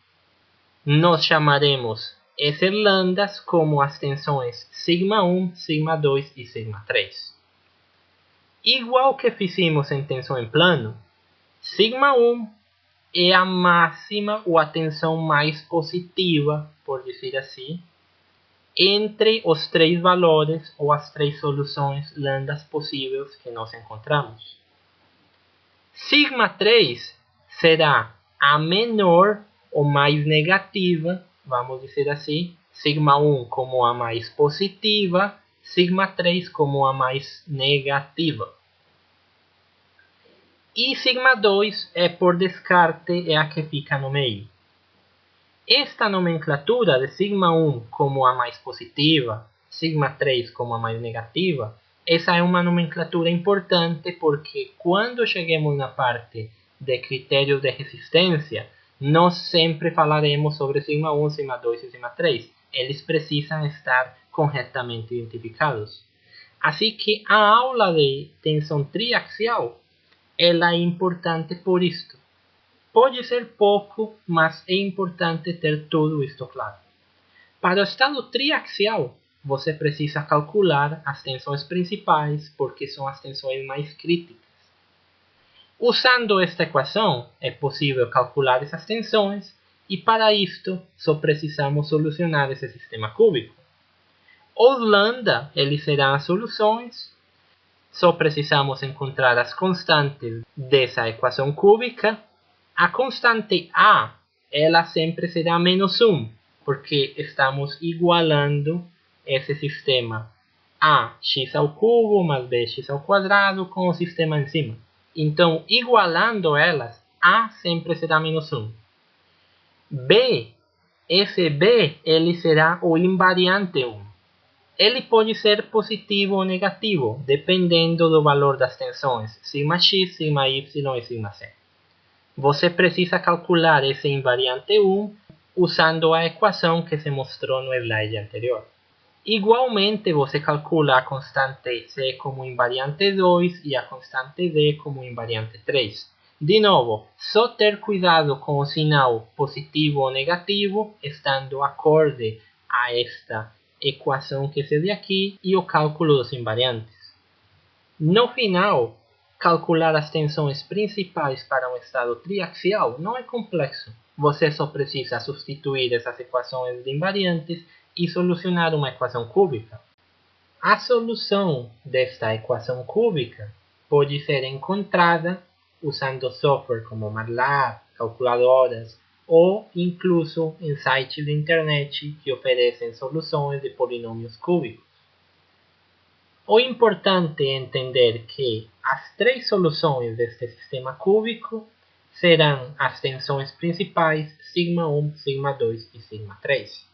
nós chamaremos esses lambdas como as tensões σ1, σ2 e σ3. Igual que fizemos em tensão em plano, σ1 é a máxima ou a tensão mais positiva, por dizer assim, entre os três valores ou as três soluções lambdas possíveis que nós encontramos. σ3 será a menor ou mais negativa, vamos dizer assim, σ1 como a mais positiva, σ3 como a mais negativa. E σ2 é por descarte, é a que fica no meio. Esta nomenclatura de σ1 como a mais positiva, σ3 como a mais negativa, essa é uma nomenclatura importante porque quando chegamos na parte de critérios de resistência, nós sempre falaremos sobre σ1, σ2 e σ3. Eles precisam estar corretamente identificados. Assim que a aula de tensão triaxial, ela é importante por isto. Pode ser pouco, mas é importante ter tudo isto claro. Para o estado triaxial, você precisa calcular as tensões principais, porque são as tensões mais críticas. Usando esta equação, é possível calcular essas tensões, e para isto, só precisamos solucionar esse sistema cúbico. Os lambda, eles serão as soluções, só precisamos encontrar as constantes dessa equação cúbica. A constante A, ela sempre será menos 1, porque estamos igualando esse sistema ax ao cubo mais bx ao quadrado com o sistema em cima. Então, igualando elas, A sempre será menos 1. B, esse B, ele será o invariante 1. Ele pode ser positivo ou negativo, dependendo do valor das tensões σx, σy e σz. Você precisa calcular esse invariante 1 usando a equação que se mostrou no slide anterior. Igualmente, você calcula a constante C como invariante 2 e a constante D como invariante 3. De novo, só ter cuidado com o sinal positivo ou negativo, estando acorde a esta equação que se vê aqui e o cálculo dos invariantes. No final, calcular as tensões principais para um estado triaxial não é complexo. Você só precisa substituir essas equações de invariantes e solucionar uma equação cúbica. A solução desta equação cúbica pode ser encontrada usando software como MATLAB, calculadoras ou incluso em sites de internet que oferecem soluções de polinômios cúbicos. O importante é entender que as três soluções deste sistema cúbico serão as tensões principais σ1, σ2 e σ3.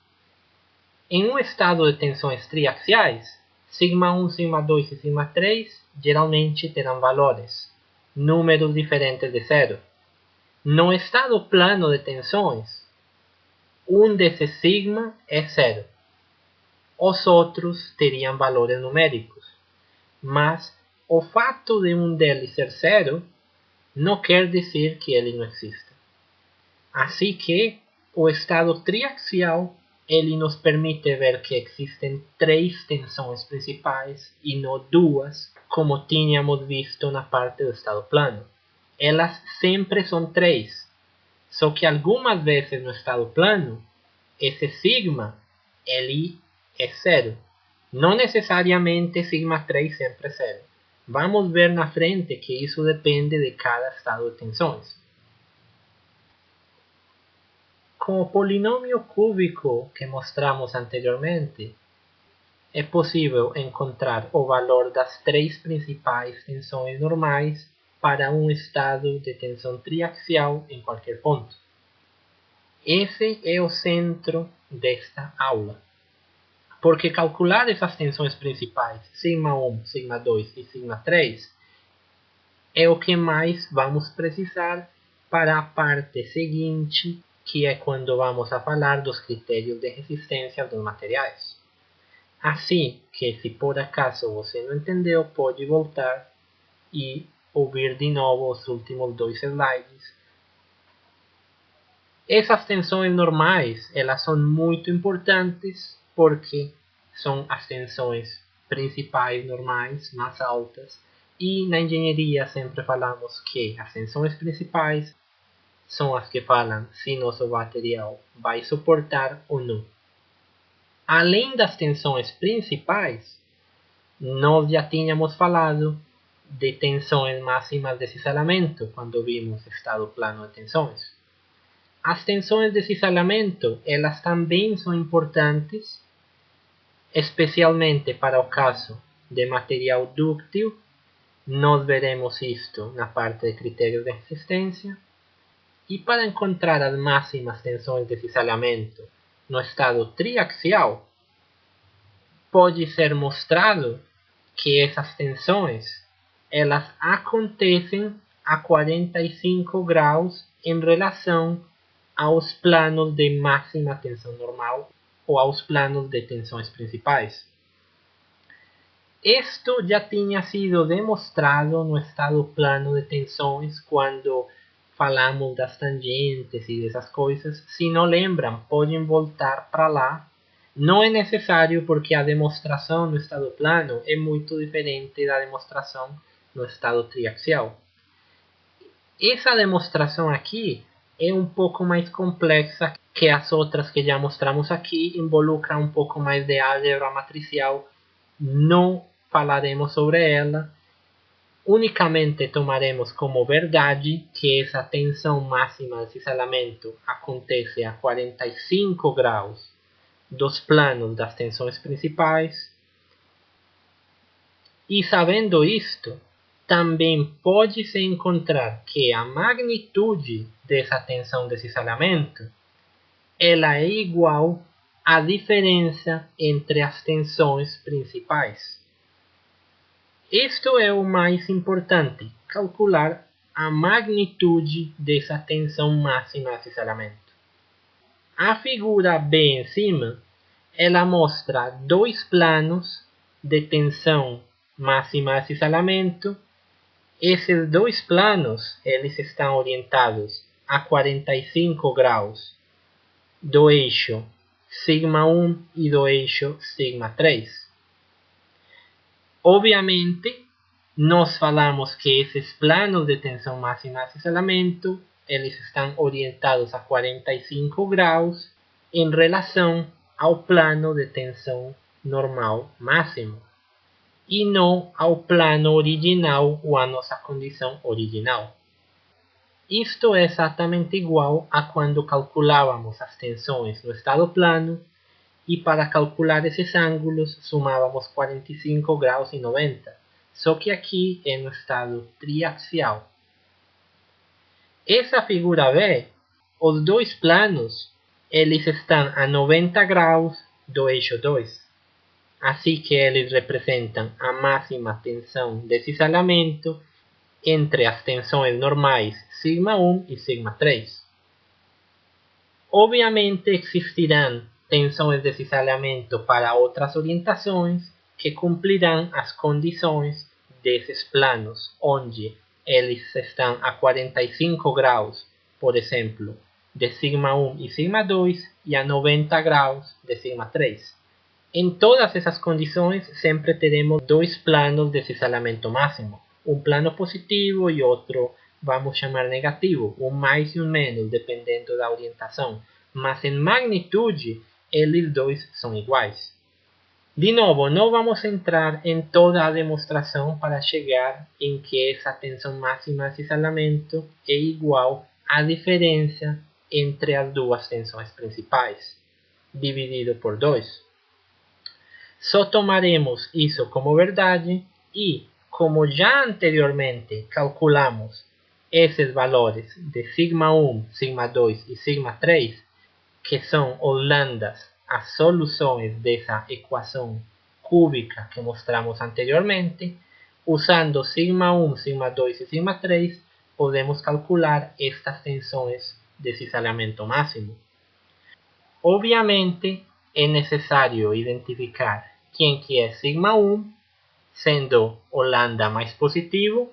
Em um estado de tensões triaxiais, σ1, σ2 e σ3 geralmente terão valores, números diferentes de zero. No estado plano de tensões, um desses sigma é zero. Os outros teriam valores numéricos. Mas o fato de um deles ser zero não quer dizer que ele não exista. Assim que o estado triaxial ele nos permite ver que existem três tensões principais e não duas, como tínhamos visto na parte do estado plano. Elas sempre são três, só que algumas vezes no estado plano, esse sigma ele é 0. Não necessariamente sigma 3 sempre é 0. Vamos ver na frente que isso depende de cada estado de tensões. Com o polinômio cúbico que mostramos anteriormente, é possível encontrar o valor das 3 principais tensões normais para um estado de tensão triaxial em qualquer ponto. Esse é o centro desta aula, porque calcular essas tensões principais, sigma 1, sigma 2 e sigma 3, é o que mais vamos precisar para a parte seguinte, que é quando vamos a falar dos critérios de resistência dos materiais. Assim que, se por acaso você não entendeu, pode voltar e ouvir de novo os últimos 2 slides. Essas tensões normais, elas são muito importantes porque são as tensões principais normais, mais altas. E na engenharia sempre falamos que as tensões principais são as que falam se nosso material vai suportar ou não. Além das tensões principais, nós já tínhamos falado de tensões máximas de cisalhamento quando vimos estado plano de tensões. As tensões de cisalhamento, elas também são importantes, especialmente para o caso de material dúctil. Nós veremos isto na parte de critérios de resistência. E para encontrar as máximas tensões de cisalhamento no estado triaxial, pode ser mostrado que essas tensões elas acontecem a 45 graus em relação aos planos de máxima tensão normal ou aos planos de tensões principais. Isto já tinha sido demonstrado no estado plano de tensões quando falamos das tangentes e dessas coisas. Se não lembram, podem voltar para lá. Não é necessário porque a demonstração no estado plano é muito diferente da demonstração no estado triaxial. Essa demonstração aqui é um pouco mais complexa que as outras que já mostramos aqui, involucra um pouco mais de álgebra matricial. Não falaremos sobre ela. Unicamente tomaremos como verdade que essa tensão máxima de cisalhamento acontece a 45 graus dos planos das tensões principais. E sabendo isto, também pode-se encontrar que a magnitude dessa tensão de cisalhamento ela é igual à diferença entre as tensões principais. Isto é o mais importante, calcular a magnitude dessa tensão máxima de cisalhamento. A figura B em cima, ela mostra 2 planos de tensão máxima de cisalhamento. Esses 2 planos, eles estão orientados a 45 graus do eixo sigma 1 e do eixo sigma 3. Obviamente, nós falamos que esses planos de tensão máxima de cisalhamento, eles estão orientados a 45 graus em relação ao plano de tensão normal máximo, e não ao plano original ou à nossa condição original. Isto é exatamente igual a quando calculávamos as tensões no estado plano e para calcular esses ângulos somávamos 45 graus e 90, só que aqui é no estado triaxial. Essa figura B, os 2 planos, eles estão a 90 graus do eixo 2. Assim que eles representam a máxima tensão de cisalhamento entre as tensões normais sigma 1 e sigma 3. Obviamente existirão tensões de cisalhamento para outras orientações que cumprirão as condições desses planos, onde eles estão a 45 graus, por exemplo, de sigma 1 e sigma 2 e a 90 graus de sigma 3. Em todas essas condições, sempre teremos 2 planos de cisalhamento máximo, um plano positivo e outro, vamos chamar negativo, um mais e um menos, dependendo da orientação. Mas em magnitude, eles 2 são iguais. De novo, no vamos a entrar en toda la demostración para llegar en que esa tensión máxima de cisalamiento es igual a diferencia entre las dos tensiones principales, dividido por 2. Só tomaremos eso como verdad y, como ya anteriormente calculamos esos valores de sigma 1, sigma 2 y sigma 3, que son os lambdas, as soluções dessa equação cúbica que mostramos anteriormente, usando sigma 1, sigma 2 e sigma 3, podemos calcular estas tensões de cisalhamento máximo. Obviamente, é necessário identificar quem que é sigma 1, sendo o lambda mais positivo,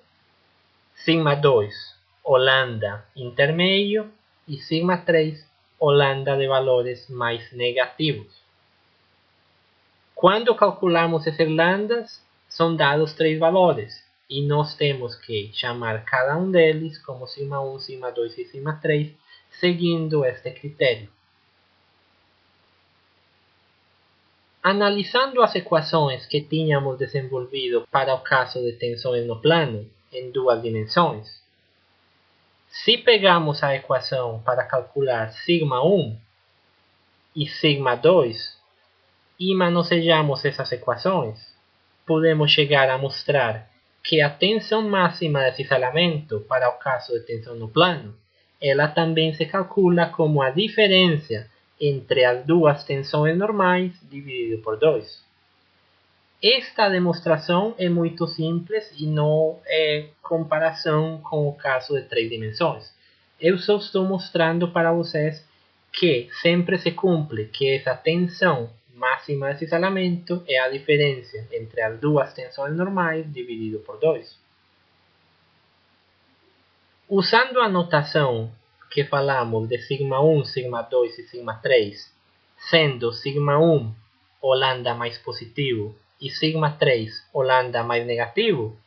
sigma 2, o lambda intermedio e sigma 3, o lambda de valores mais negativos. Quando calculamos esses lambdas, são dados 3 valores, e nós temos que chamar cada um deles como sigma 1, sigma 2 e sigma 3, seguindo este critério. Analisando as equações que tínhamos desenvolvido para o caso de tensões no plano, em 2 dimensões, se pegamos a equação para calcular sigma 1 e sigma 2 e manosejamos essas equações, podemos chegar a mostrar que a tensão máxima de cisalhamento para o caso de tensão no plano, ela também se calcula como a diferença entre as duas tensões normais dividido por 2. Esta demonstração é muito simples e não é comparação com o caso de 3 dimensões. Eu só estou mostrando para vocês que sempre se cumpre que essa tensão máxima de cisalhamento é a diferença entre as duas tensões normais dividido por 2. Usando a notação que falamos de sigma 1, sigma 2 e sigma 3, sendo sigma 1 o lambda mais positivo e sigma 3 o lambda mais negativo,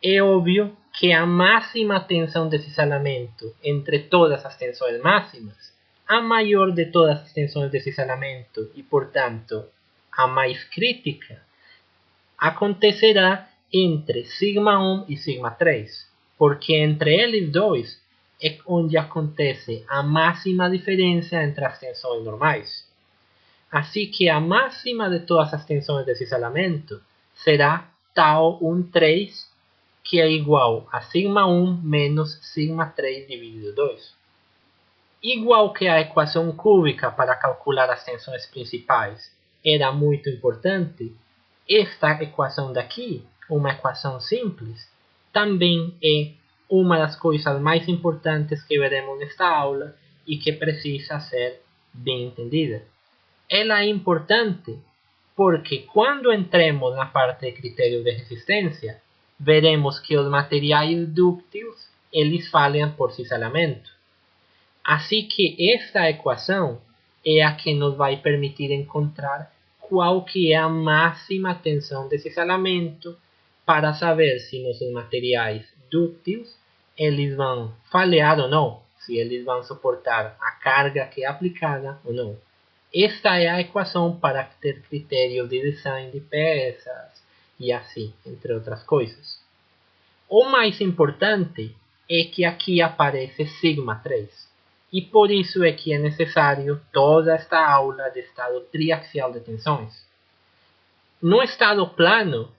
é óbvio que a máxima tensão de cisalhamento entre todas as tensões máximas, a maior de todas as tensões de cisalhamento e, portanto, a mais crítica, acontecerá entre sigma 1 e sigma 3, porque entre eles dois é onde acontece a máxima diferença entre as tensões normais. Assim que a máxima de todas as tensões de cisalhamento será tau 1,3, que é igual a sigma 1 menos sigma 3 dividido 2. Igual que a equação cúbica para calcular as tensões principais era muito importante, esta equação daqui, uma equação simples, também é uma das coisas mais importantes que veremos nesta aula e que precisa ser bem entendida. Ela é importante porque quando entremos na parte de critério de resistência, veremos que os materiais dúcteis eles falham por cisalhamento. Assim que esta equação é a que nos vai permitir encontrar qual que é a máxima tensão de cisalhamento para saber se nossos materiais dúcteis eles vão falhar ou não, se eles vão suportar a carga que é aplicada ou não. Esta é a equação para ter critérios de design de peças e assim, entre outras coisas. O mais importante é que aqui aparece sigma 3. E por isso é que é necessário toda esta aula de estado triaxial de tensões. No estado plano,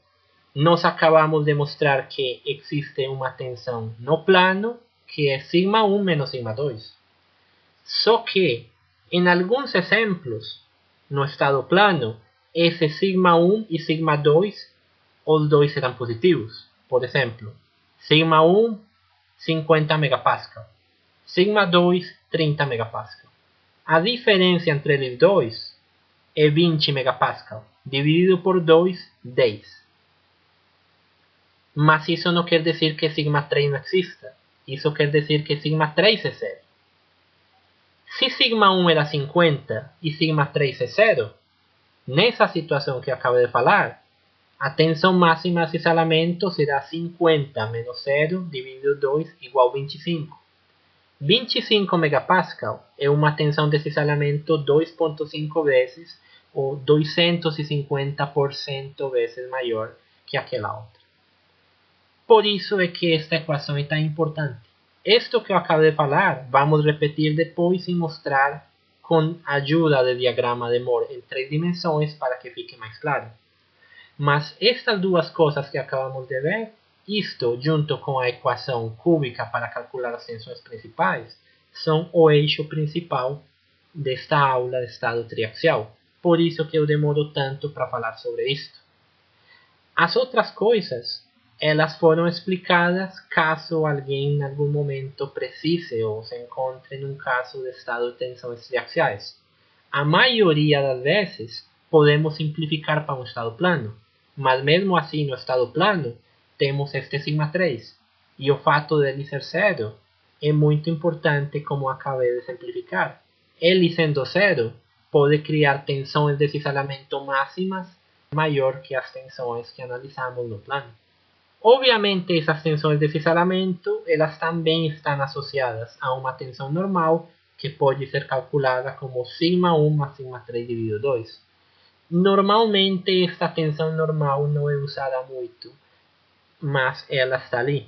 nós acabamos de mostrar que existe uma tensão no plano que é sigma 1 menos sigma 2. Só que, em alguns exemplos, no estado plano, esse sigma 1 e sigma 2, os dois serão positivos. Por exemplo, sigma 1, 50 megapascal. Sigma 2, 30 megapascal. A diferença entre eles dois é 20 megapascal. Dividido por 2, 10. Mas isso não quer dizer que sigma 3 não exista. Isso quer dizer que sigma 3 é 0. Se sigma 1 era 50 e sigma 3 é 0, nessa situação que eu acabo de falar, a tensão máxima de cisalhamento será 50 menos 0 dividido 2 igual 25. 25 megapascal é uma tensão de cisalhamento 2,5 vezes ou 250% vezes maior que aquela outra. Por isso é que esta equação é tão importante. Isto que eu acabei de falar, vamos repetir depois e mostrar com a ajuda do diagrama de Moore em 3 dimensões para que fique mais claro. Mas estas duas coisas que acabamos de ver, isto junto com a equação cúbica para calcular as tensões principais, são o eixo principal desta aula de estado triaxial. Por isso que eu demoro tanto para falar sobre isto. As outras coisas, elas foram explicadas caso alguém em algum momento precise ou se encontre num caso de estado de tensões triaxiais. A maioria das vezes podemos simplificar para um estado plano, mas mesmo assim no estado plano temos este σ3 e o fato de ele ser zero é muito importante, como acabei de simplificar. Ele sendo zero pode criar tensões de cisalhamento máximas maior que as tensões que analisamos no plano. Obviamente essas tensões de cisalhamento elas também estão associadas a uma tensão normal que pode ser calculada como σ1 mais σ3 dividido 2. Normalmente esta tensão normal não é usada muito, mas ela está ali.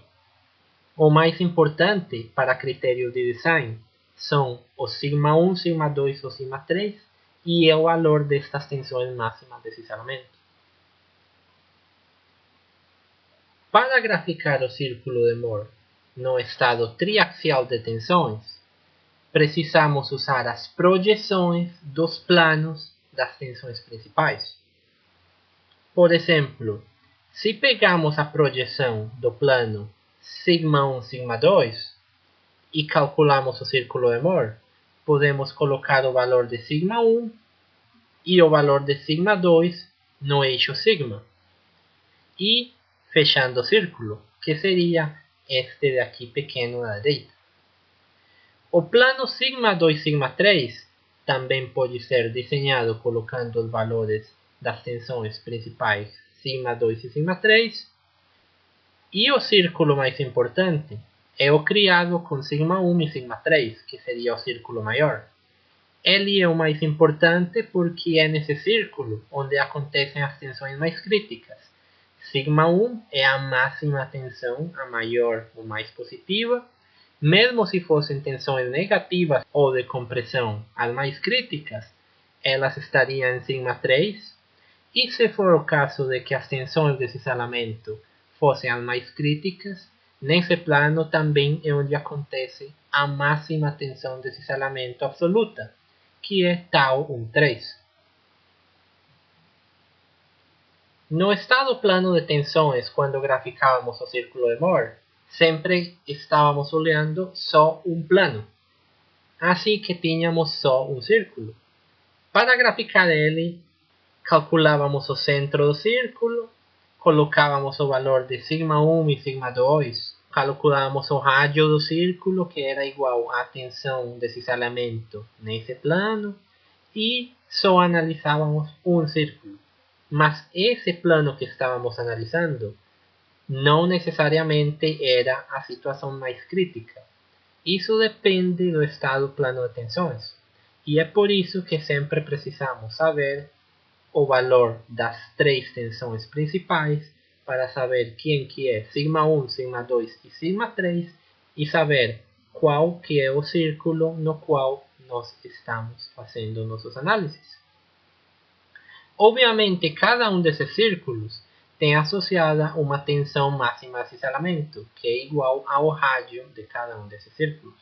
O mais importante para critérios de design são o σ1, σ2 ou σ3 e o valor destas tensões máximas de cisalhamento. Para graficar o círculo de Moore no estado triaxial de tensões, precisamos usar as projeções dos planos das tensões principais. Por exemplo, se pegamos a projeção do plano σ1, σ2 e calculamos o círculo de Moore, podemos colocar o valor de σ1 e o valor de σ2 no eixo sigma. E fechando o círculo, que seria este daqui pequeno da direita. O plano σ2, σ3 também pode ser desenhado colocando os valores das tensões principais σ2 e σ3. E o círculo mais importante é o criado com σ1 e σ3, que seria o círculo maior. Ele é o mais importante porque é nesse círculo onde acontecem as tensões mais críticas. σ1 é a máxima tensão, a maior ou mais positiva. Mesmo se fossem tensões negativas ou de compressão, as mais críticas, elas estariam em σ3. E se for o caso de que as tensões de cisalhamento fossem as mais críticas, nesse plano também é onde acontece a máxima tensão de cisalhamento absoluta, que é tau 1,3. No estado plano de tensões, quando graficávamos o círculo de Moore, sempre estávamos olhando só um plano. Assim que tínhamos só um círculo. Para graficar ele, calculávamos o centro do círculo, colocávamos o valor de σ1 e σ2, calculávamos o rádio do círculo, que era igual à tensão de cisalhamento nesse plano, e só analisávamos um círculo. Mas esse plano que estávamos analisando não necessariamente era a situação mais crítica. Isso depende do estado plano de tensões. E é por isso que sempre precisamos saber o valor das 3 tensões principais para saber quem que é σ1, σ2 e σ3 e saber qual que é o círculo no qual nós estamos fazendo nossas análises. Obviamente, cada um desses círculos tem associada uma tensão máxima de cisalhamento, que é igual ao rádio de cada um desses círculos.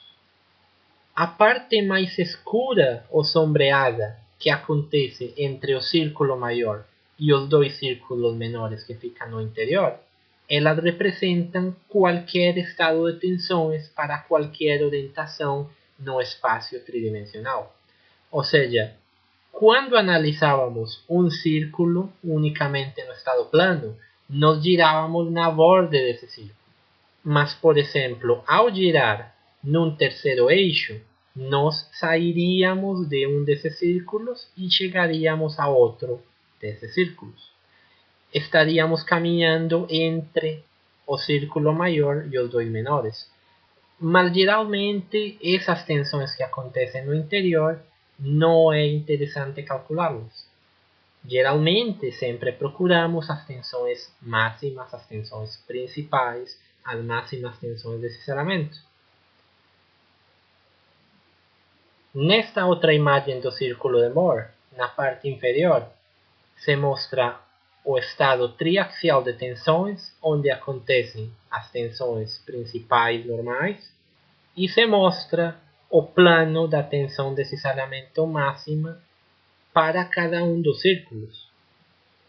A parte mais escura ou sombreada que acontece entre o círculo maior e os 2 círculos menores que ficam no interior, elas representam qualquer estado de tensões para qualquer orientação no espaço tridimensional. Ou seja, quando analisávamos um círculo unicamente no estado plano, nós girávamos na borda desse círculo. Mas, por exemplo, ao girar num terceiro eixo, nós sairíamos de um desses círculos e chegaríamos a outro desses círculos. Estaríamos caminhando entre o círculo maior e os 2 menores. Mas, geralmente, essas tensões que acontecem no interior não é interessante calculá-las. Geralmente, sempre procuramos as tensões máximas, as tensões principais, as máximas tensões de cisalhamento. Nesta outra imagem do círculo de Mohr, na parte inferior, se mostra o estado triaxial de tensões, onde acontecem as tensões principais normais, e se mostra o plano da tensão de cisalhamento máxima para cada um dos círculos.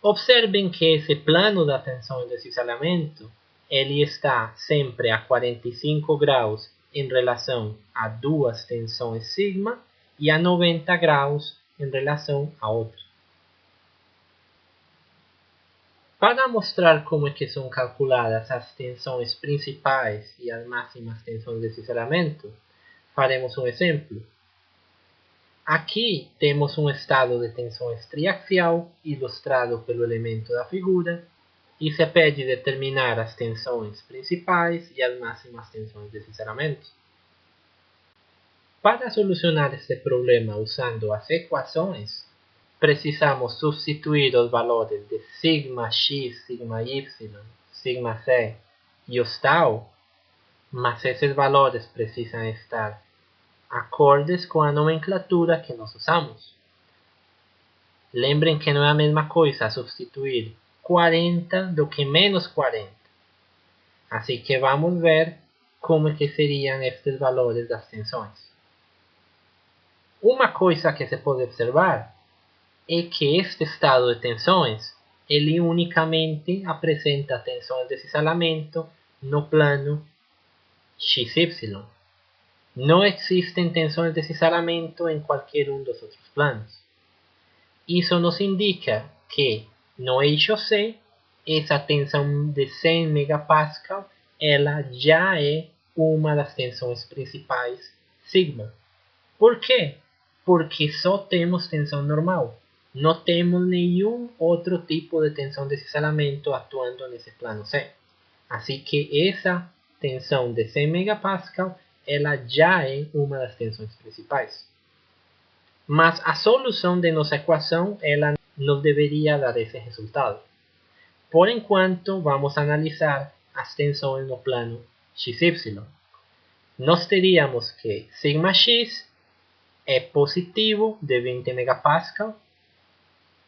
Observem que esse plano da tensão de cisalhamento ele está sempre a 45 graus em relação a duas tensões sigma e a 90 graus em relação a outra. Para mostrar como é que são calculadas as tensões principais e as máximas tensões de cisalhamento, faremos um exemplo. Aqui temos um estado de tensões triaxial, ilustrado pelo elemento da figura, e se pede determinar as tensões principais e as máximas tensões de cisalhamento. Para solucionar este problema usando as equações, precisamos substituir os valores de sigma x, sigma y, sigma c e os tau, mas esses valores precisam estar acordes com a nomenclatura que nós usamos. Lembrem que não é a mesma coisa substituir 40 do que menos 40. Assim que vamos ver como é que seriam estes valores das tensões. Uma coisa que se pode observar é que este estado de tensões ele unicamente apresenta tensões de cisalhamento no plano XY. Não existem tensões de cisalhamento em qualquer um dos outros planos. Isso nos indica que no eixo C, essa tensão de 100 MPa ela já é uma das tensões principais sigma. Por quê? Porque só temos tensão normal. Não temos nenhum outro tipo de tensão de cisalhamento atuando nesse plano C. Assim que essa tensão de 100 MPa ela já é uma das tensões principais. Mas a solução de nossa equação ela nos deveria dar esse resultado. Por enquanto, vamos analisar as tensões no plano XY. Nós teríamos que sigma x é positivo de 20 MPa,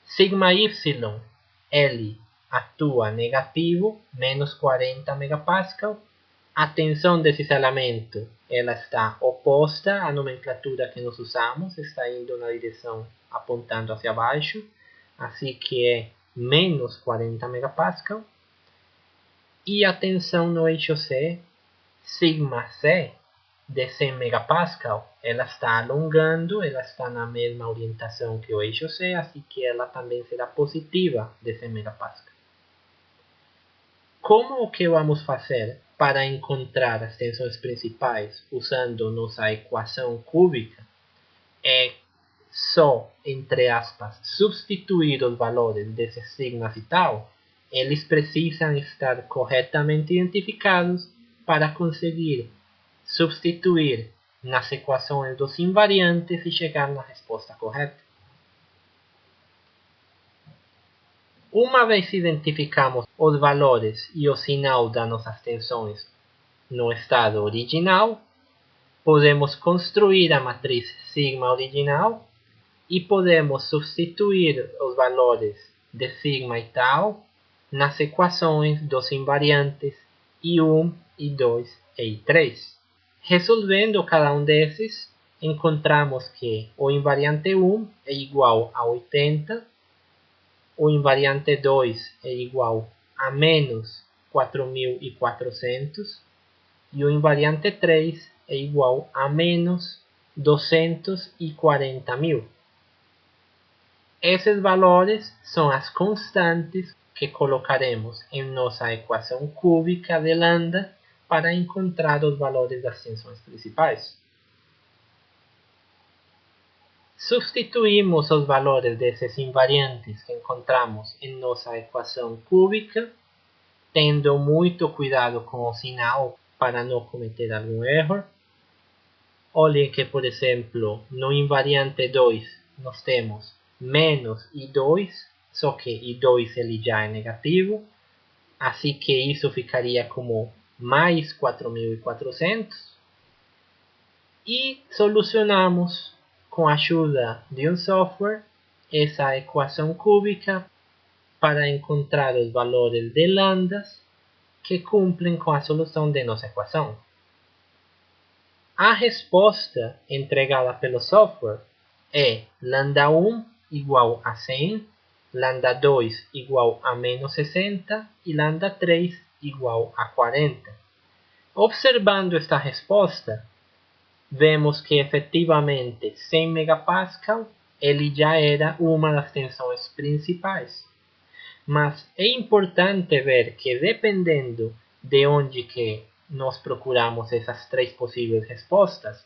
sigma y ele atua negativo, menos 40 MPa, a tensão de cisalhamento ela está oposta à nomenclatura que nós usamos, está indo na direção apontando hacia baixo, assim que é menos 40 MPa, e a tensão no eixo C, sigma C, de 100 MPa, ela está alongando, ela está na mesma orientação que o eixo C, assim que ela também será positiva de 100 MPa. Como que vamos fazer para encontrar as tensões principais usando nossa equação cúbica? É só, entre aspas, substituir os valores desses sigmas e tal. Eles precisam estar corretamente identificados para conseguir substituir nas equações dos invariantes e chegar na resposta correta. Uma vez identificamos os valores e o sinal das nossas tensões no estado original, podemos construir a matriz sigma original e podemos substituir os valores de sigma e tau nas equações dos invariantes I1, I2 e I3. Resolvendo cada um desses, encontramos que o invariante 1 é igual a 80, o invariante 2 é igual a menos 4.400 e o invariante 3 é igual a menos 240.000. Esses valores são as constantes que colocaremos em nossa equação cúbica de lambda para encontrar os valores das tensões principais. Substituímos os valores desses invariantes que encontramos em nossa equação cúbica, tendo muito cuidado com o sinal para não cometer algum erro. Olhem que, por exemplo, no invariante 2 nós temos menos I2 só que I2 ele já é negativo, assim que isso ficaria como mais 4.400. E solucionamos com a ajuda de um software essa equação cúbica para encontrar os valores de lambdas que cumprem com a solução de nossa equação. A resposta entregada pelo software é lambda 1 igual a 100, lambda 2 igual a menos 60 e lambda 3 igual a 40. Observando esta resposta, vemos que efetivamente 100 megapascal ele já era uma das tensões principais. Mas é importante ver que dependendo de onde que nós procuramos essas três possíveis respostas,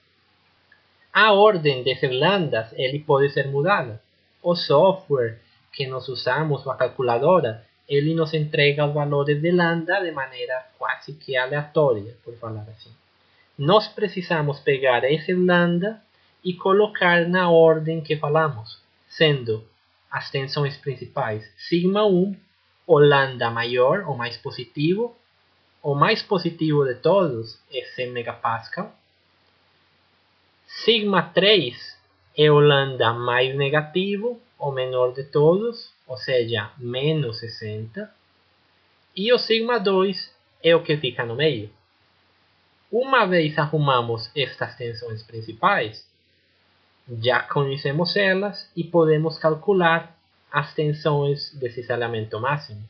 a ordem desses lambdas ele pode ser mudada. O software que nós usamos, a calculadora, ele nos entrega os valores de lambda de maneira quase que aleatória, por falar assim. Nós precisamos pegar esse lambda e colocar na ordem que falamos, sendo as tensões principais σ1, o lambda maior, o mais positivo de todos é 100 megapascal. σ3 é o lambda mais negativo, o menor de todos, ou seja, menos 60. E o σ2 é o que fica no meio. Uma vez arrumamos estas tensões principais, já conhecemos elas e podemos calcular as tensões de cisalhamento máximo.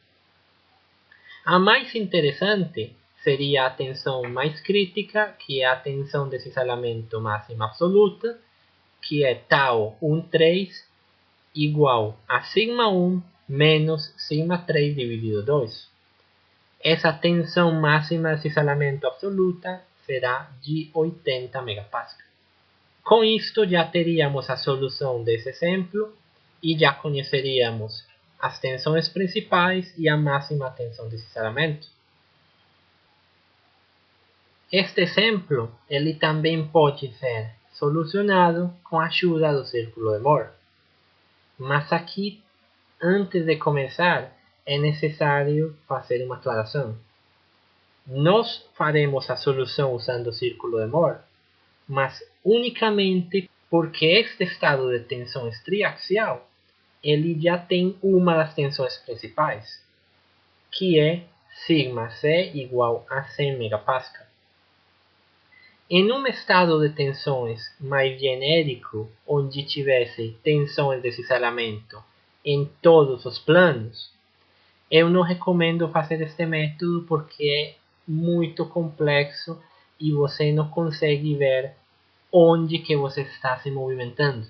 A mais interessante seria a tensão mais crítica, que é a tensão de cisalhamento máxima absoluta, que é tau 1,3 igual a σ1 menos σ3 dividido 2. Essa tensão máxima de cisalhamento absoluta será de 80 megapascal. Com isto já teríamos a solução desse exemplo e já conheceríamos as tensões principais e a máxima tensão de cisalhamento. Este exemplo ele também pode ser solucionado com a ajuda do círculo de Mohr. Mas aqui, antes de começar, é necessário fazer uma aclaração. Nós faremos a solução usando o círculo de Mohr, mas unicamente porque este estado de tensão triaxial ele já tem uma das tensões principais, que é σc igual a 100 megapascal. Em um estado de tensões mais genérico, onde tivesse tensões de cisalhamento em todos os planos, eu não recomendo fazer este método porque é muito complexo e você não consegue ver onde que você está se movimentando.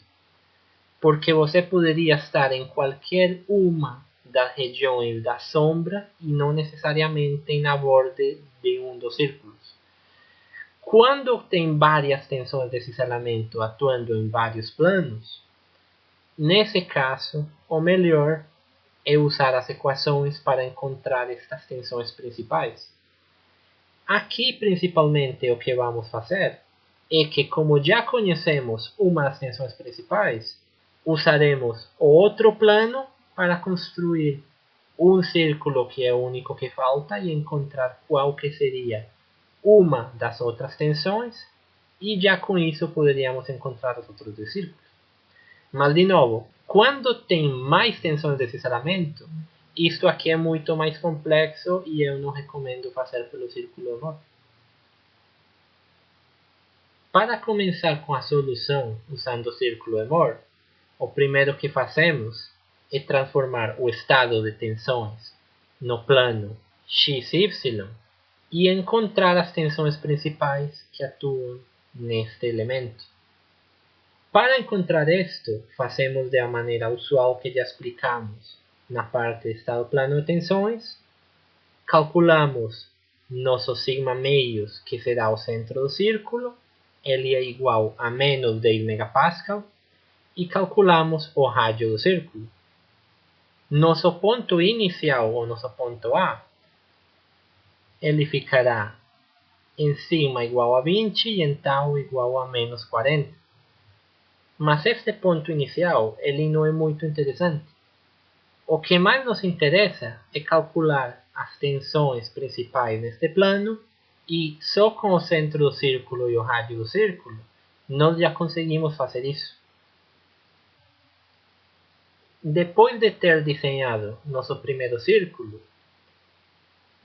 Porque você poderia estar em qualquer uma das regiões da sombra e não necessariamente na borda de um dos círculos. Quando tem várias tensões de cisalhamento atuando em vários planos, nesse caso, o melhor é usar as equações para encontrar estas tensões principais. Aqui, principalmente, o que vamos fazer é que, como já conhecemos uma das tensões principais, usaremos o outro plano para construir um círculo que é o único que falta e encontrar qual que seria uma das outras tensões, e já com isso poderíamos encontrar os outros dois círculos. Mas, de novo, quando tem mais tensões de cisalhamento, isto aqui é muito mais complexo e eu não recomendo fazer pelo círculo de Mohr. Para começar com a solução usando o círculo de Mohr, o primeiro que fazemos é transformar o estado de tensões no plano XY e encontrar as tensões principais que atuam neste elemento. Para encontrar isto, fazemos da maneira usual que já explicamos na parte de estado plano de tensões. Calculamos nosso sigma meios, que será o centro do círculo, ele é igual a menos 10 megapascal, e calculamos o rádio do círculo. Nosso ponto inicial, ou nosso ponto A, ele ficará em sigma igual a 20 e em tau igual a menos 40. Mas este ponto inicial ele não é muito interessante, O que mais nos interessa é calcular as tensões principais neste plano e só com o centro do círculo e o rádio do círculo nós já conseguimos fazer isso. Depois de ter desenhado nosso primeiro círculo,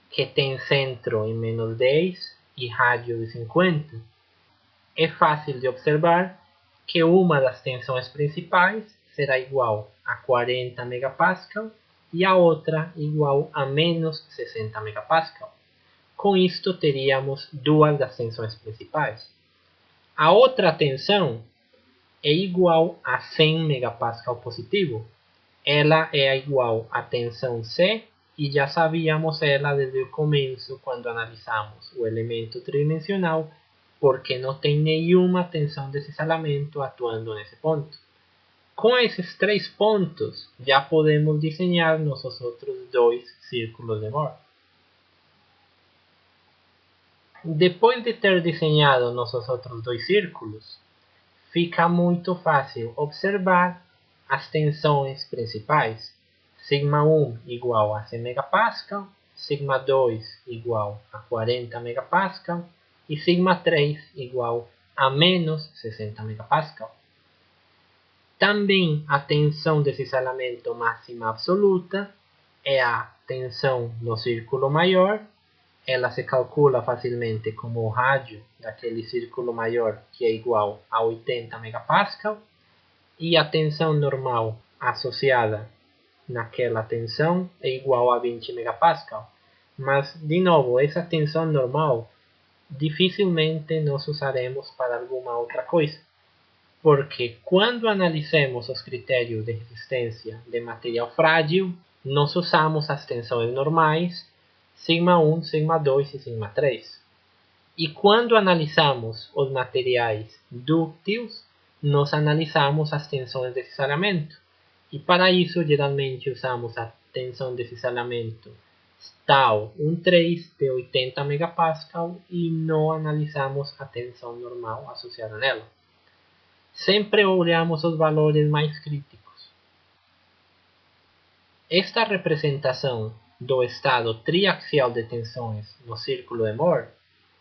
que tem centro em menos 10 e rádio de 50, é fácil de observar que uma das tensões principais será igual a 40 MPa e a outra igual a menos 60 MPa. Com isto teríamos duas das tensões principais. A outra tensão é igual a 100 MPa positivo. Ela é igual à tensão C e já sabíamos ela desde o começo quando analisamos o elemento tridimensional, porque não tem nenhuma tensão de cisalhamento atuando nesse ponto. Com esses 3 pontos, já podemos desenhar nossos outros 2 círculos de Mohr. Depois de ter desenhado nossos outros 2 círculos, fica muito fácil observar as tensões principais. Sigma1 igual a 100 MPa, Sigma2 igual a 40 MPa e Sigma3 igual a menos 60 MPa. Também a tensão de cisalhamento máxima absoluta é a tensão no círculo maior. Ela se calcula facilmente como o rádio daquele círculo maior, que é igual a 80 MPa, e a tensão normal associada naquela tensão é igual a 20 MPa. Mas, de novo, essa tensão normal dificilmente nós usaremos para alguma outra coisa, porque quando analisamos os critérios de resistência de material frágil, nós usamos as tensões normais Sigma1, Sigma2 e Sigma3. E quando analisamos os materiais dúcteis, nós analisamos as tensões de cisalhamento. E para isso, geralmente usamos a tensão de cisalhamento Tau 1,3 de 80 MPa e não analisamos a tensão normal associada nela. Sempre olhamos os valores mais críticos. Esta representação do estado triaxial de tensões no círculo de Mohr,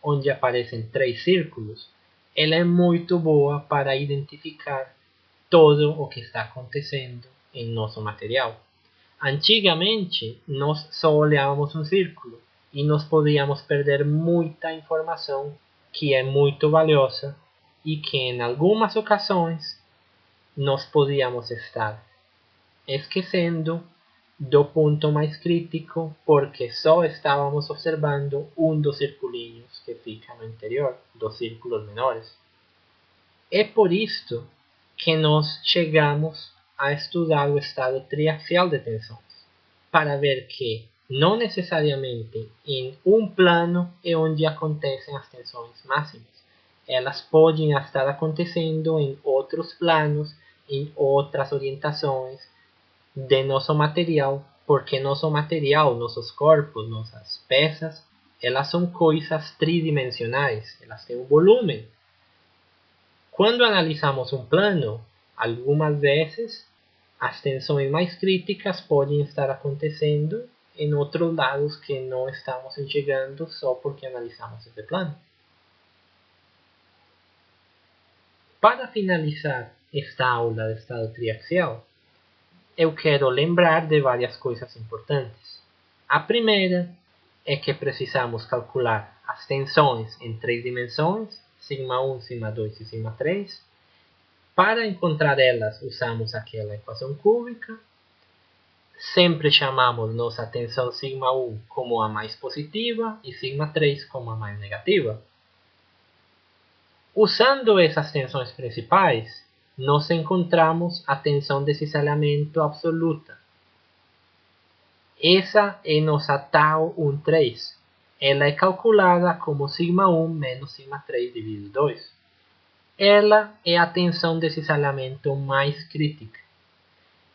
onde aparecem 3 círculos, ela é muito boa para identificar todo o que está acontecendo em nosso material. Antigamente, nós só olhávamos um círculo e nós podíamos perder muita informação que é muito valiosa e que em algumas ocasiões nós podíamos estar esquecendo do ponto mais crítico porque só estávamos observando um dos circulinhos que fica no interior dos círculos menores. É por isto que nós chegamos a estudar o estado triaxial de tensões, para ver que não necessariamente em um plano é onde acontecem as tensões máximas. Elas podem estar acontecendo em outros planos, em outras orientações de nosso material, porque nosso material, nossos corpos, nossas peças, elas são coisas tridimensionais, elas têm um volume. Quando analisamos um plano, algumas vezes as tensões mais críticas podem estar acontecendo em outros lados que não estamos enxergando só porque analisamos esse plano. Para finalizar esta aula de estado triaxial, eu quero lembrar de várias coisas importantes. A primeira é que precisamos calcular as tensões em 3 dimensões, Sigma1, Sigma2 e Sigma3. Para encontrar elas, usamos aquela equação cúbica. Sempre chamamos nossa tensão Sigma1 como a mais positiva e Sigma3 como a mais negativa. Usando essas tensões principais, nós encontramos a tensão de cisalhamento absoluta. Essa é nossa Tau 1,3. Ela é calculada como Sigma1 menos Sigma3 dividido 2. Ela é a tensão de cisalhamento mais crítica.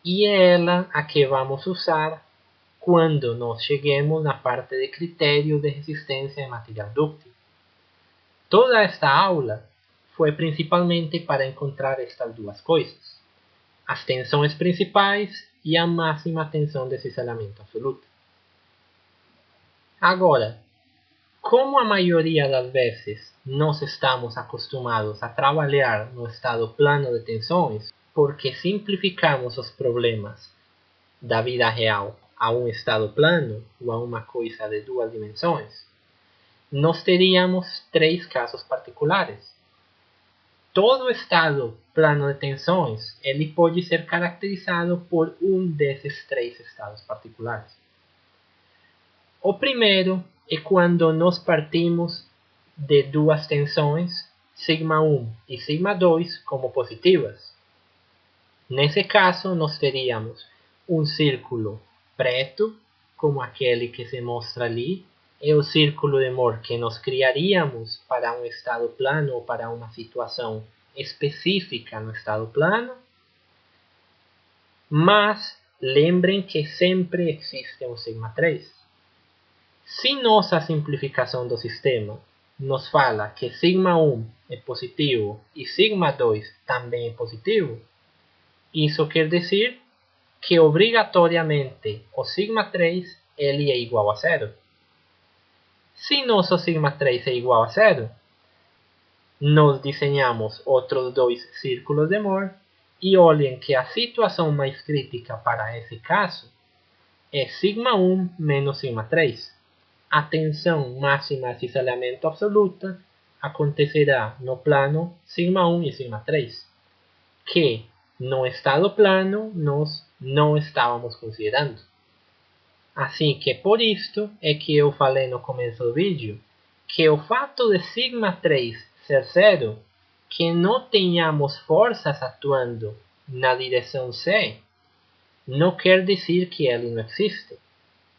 E é ela a que vamos usar quando nós cheguemos na parte de critério de resistência em material dúctil. Toda esta aula foi principalmente para encontrar estas duas coisas, as tensões principais e a máxima tensão de cisalhamento absoluta. Agora, como a maioria das vezes nós estamos acostumados a trabalhar no estado plano de tensões, porque simplificamos os problemas da vida real a um estado plano ou a uma coisa de duas dimensões, nós teríamos três casos particulares. Todo estado plano de tensões ele pode ser caracterizado por um desses três estados particulares. O primeiro é quando nós partimos de duas tensões, σ1 e σ2, como positivas. Nesse caso, nós teríamos um círculo preto, como aquele que se mostra ali, é o círculo de Moore que nós criaríamos para um estado plano ou para uma situação específica no estado plano. Mas lembrem que sempre existe um σ3. Se nossa simplificação do sistema nos fala que σ1 é positivo e σ2 também é positivo, isso quer dizer que obrigatoriamente o σ3 ele é igual a zero. Se nosso σ3 é igual a zero, nós desenhamos outros dois círculos de Moore e olhem que a situação mais crítica para esse caso é σ1 menos σ3. A tensão máxima de cisalhamento absoluta acontecerá no plano σ1 e σ3, que no estado plano nós não estávamos considerando. Assim que por isto é que eu falei no começo do vídeo que o fato de σ3 ser zero, que não tenhamos forças atuando na direção C, não quer dizer que ele não existe.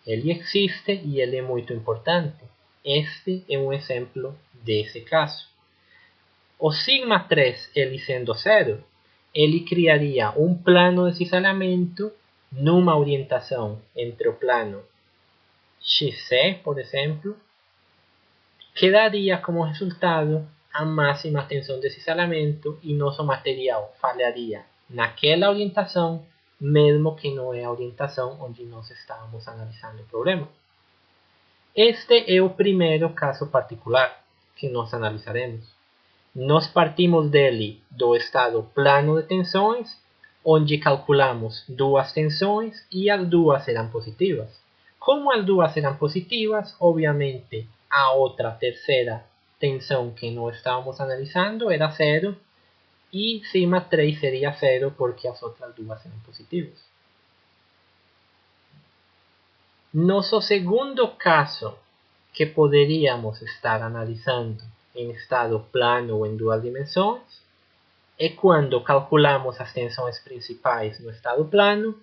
Ele existe e ele é muito importante. Este é um exemplo desse caso. O σ3, ele sendo zero, ele criaria um plano de cisalhamento numa orientação entre o plano XC, por exemplo, que daria como resultado a máxima tensão de cisalhamento e nosso material falharia naquela orientação, mesmo que não é a orientação onde nós estávamos analisando o problema. Este é o primeiro caso particular que nós analisaremos. Nós partimos dele do estado plano de tensões, onde calculamos duas tensões e as duas serão positivas. Como as duas serão positivas, obviamente a outra terceira tensão que nós estávamos analisando era zero e σ3 seria zero porque as outras duas eram positivas. Nosso segundo caso que poderíamos estar analisando em estado plano ou em duas dimensões é quando calculamos as tensões principais no estado plano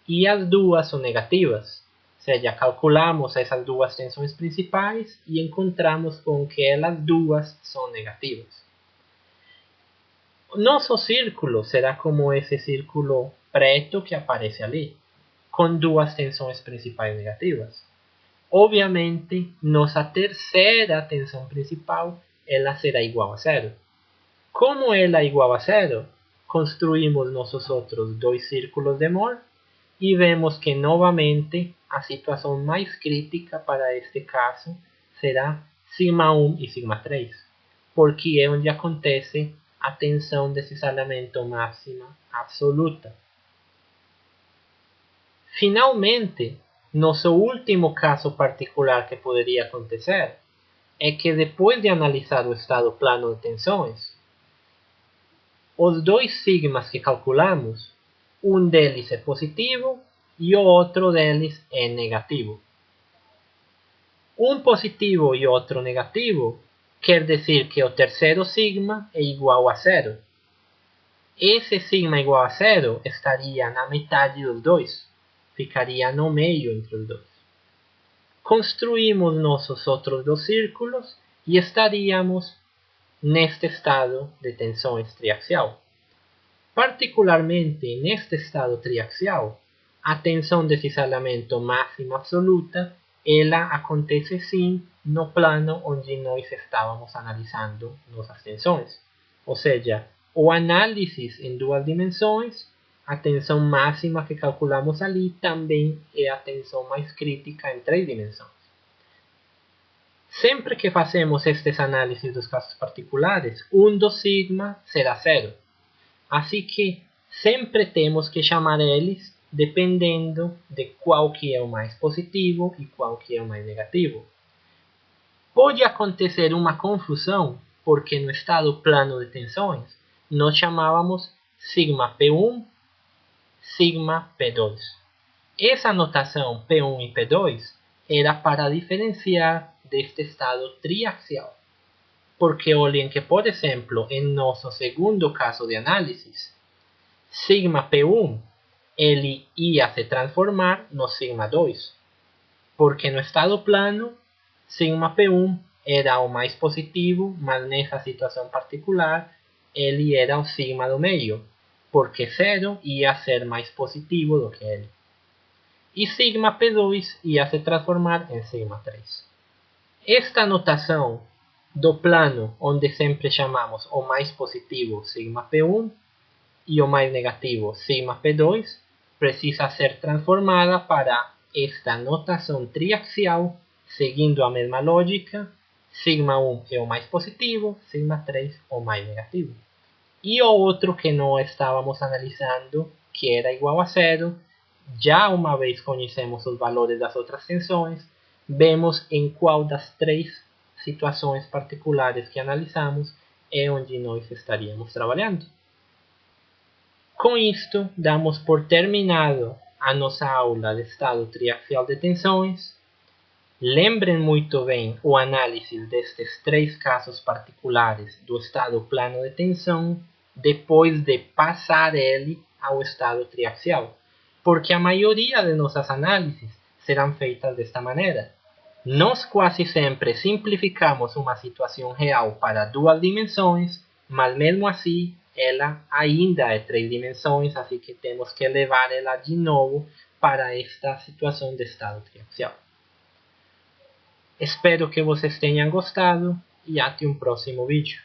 e as duas são negativas. Ou seja, calculamos essas duas tensões principais e encontramos com que elas duas são negativas. Nosso círculo será como esse círculo preto que aparece ali, com duas tensões principais negativas. Obviamente, nossa terceira tensão principal ela será igual a zero. Como ela é igual a zero, construímos nossos outros dois círculos de Moore e vemos que novamente a situação mais crítica para este caso será σ1 e σ3, porque é onde acontece a tensão de cisalhamento máxima absoluta. Finalmente, nosso último caso particular que poderia acontecer é que depois de analisar o estado plano de tensões, os dois sigmas que calculamos, um deles é positivo e o outro deles é negativo. Um positivo e outro negativo quer dizer que o terceiro sigma é igual a zero. Esse sigma igual a zero estaria na metade dos dois, ficaria no meio entre os dois. Construímos nossos outros dois círculos e estaríamos neste estado de tensões triaxial. Particularmente neste estado triaxial, a tensão de cisalhamento máxima absoluta ela acontece sim no plano onde nós estávamos analisando nossas tensões. Ou seja, o análise em duas dimensões a tensão máxima que calculamos ali também é a tensão mais crítica em 3 dimensões. Sempre que fazemos estes análises dos casos particulares, 1 dos sigma será 0. Assim que sempre temos que chamar eles dependendo de qual que é o mais positivo e qual que é o mais negativo. Pode acontecer uma confusão, porque no estado plano de tensões, nós chamávamos sigma P1, sigma P2. Essa notação P1 e P2 era para diferenciar deste estado triaxial. Porque olhem que, por exemplo, em nosso segundo caso de análise, sigma P1 ele ia se transformar no sigma 2. Porque no estado plano, sigma P1 era o mais positivo, mas nessa situação particular, ele era o sigma do meio, porque 0 ia ser mais positivo do que ele. E sigma P2 ia se transformar em sigma 3. Esta notação do plano, onde sempre chamamos o mais positivo sigma P1 e o mais negativo sigma P2, precisa ser transformada para esta notação triaxial, seguindo a mesma lógica, sigma 1 é o mais positivo, sigma 3 o mais negativo. E o outro que nós estávamos analisando, que era igual a 0, já uma vez conhecemos os valores das outras tensões, vemos em qual das 3 situações particulares que analisamos é onde nós estaríamos trabalhando. Com isto, damos por terminado a nossa aula de estado triaxial de tensões. Lembrem muito bem o análise destes 3 casos particulares do estado plano de tensão, depois de passar ele ao estado triaxial, porque a maioria de nossas análises serão feitas desta maneira. Nós quase sempre simplificamos uma situação real para 2 dimensões, mas mesmo assim ela ainda é 3 dimensões, assim que temos que levar ela de novo para esta situação de estado triaxial. Espero que vocês tenham gostado e até um próximo vídeo.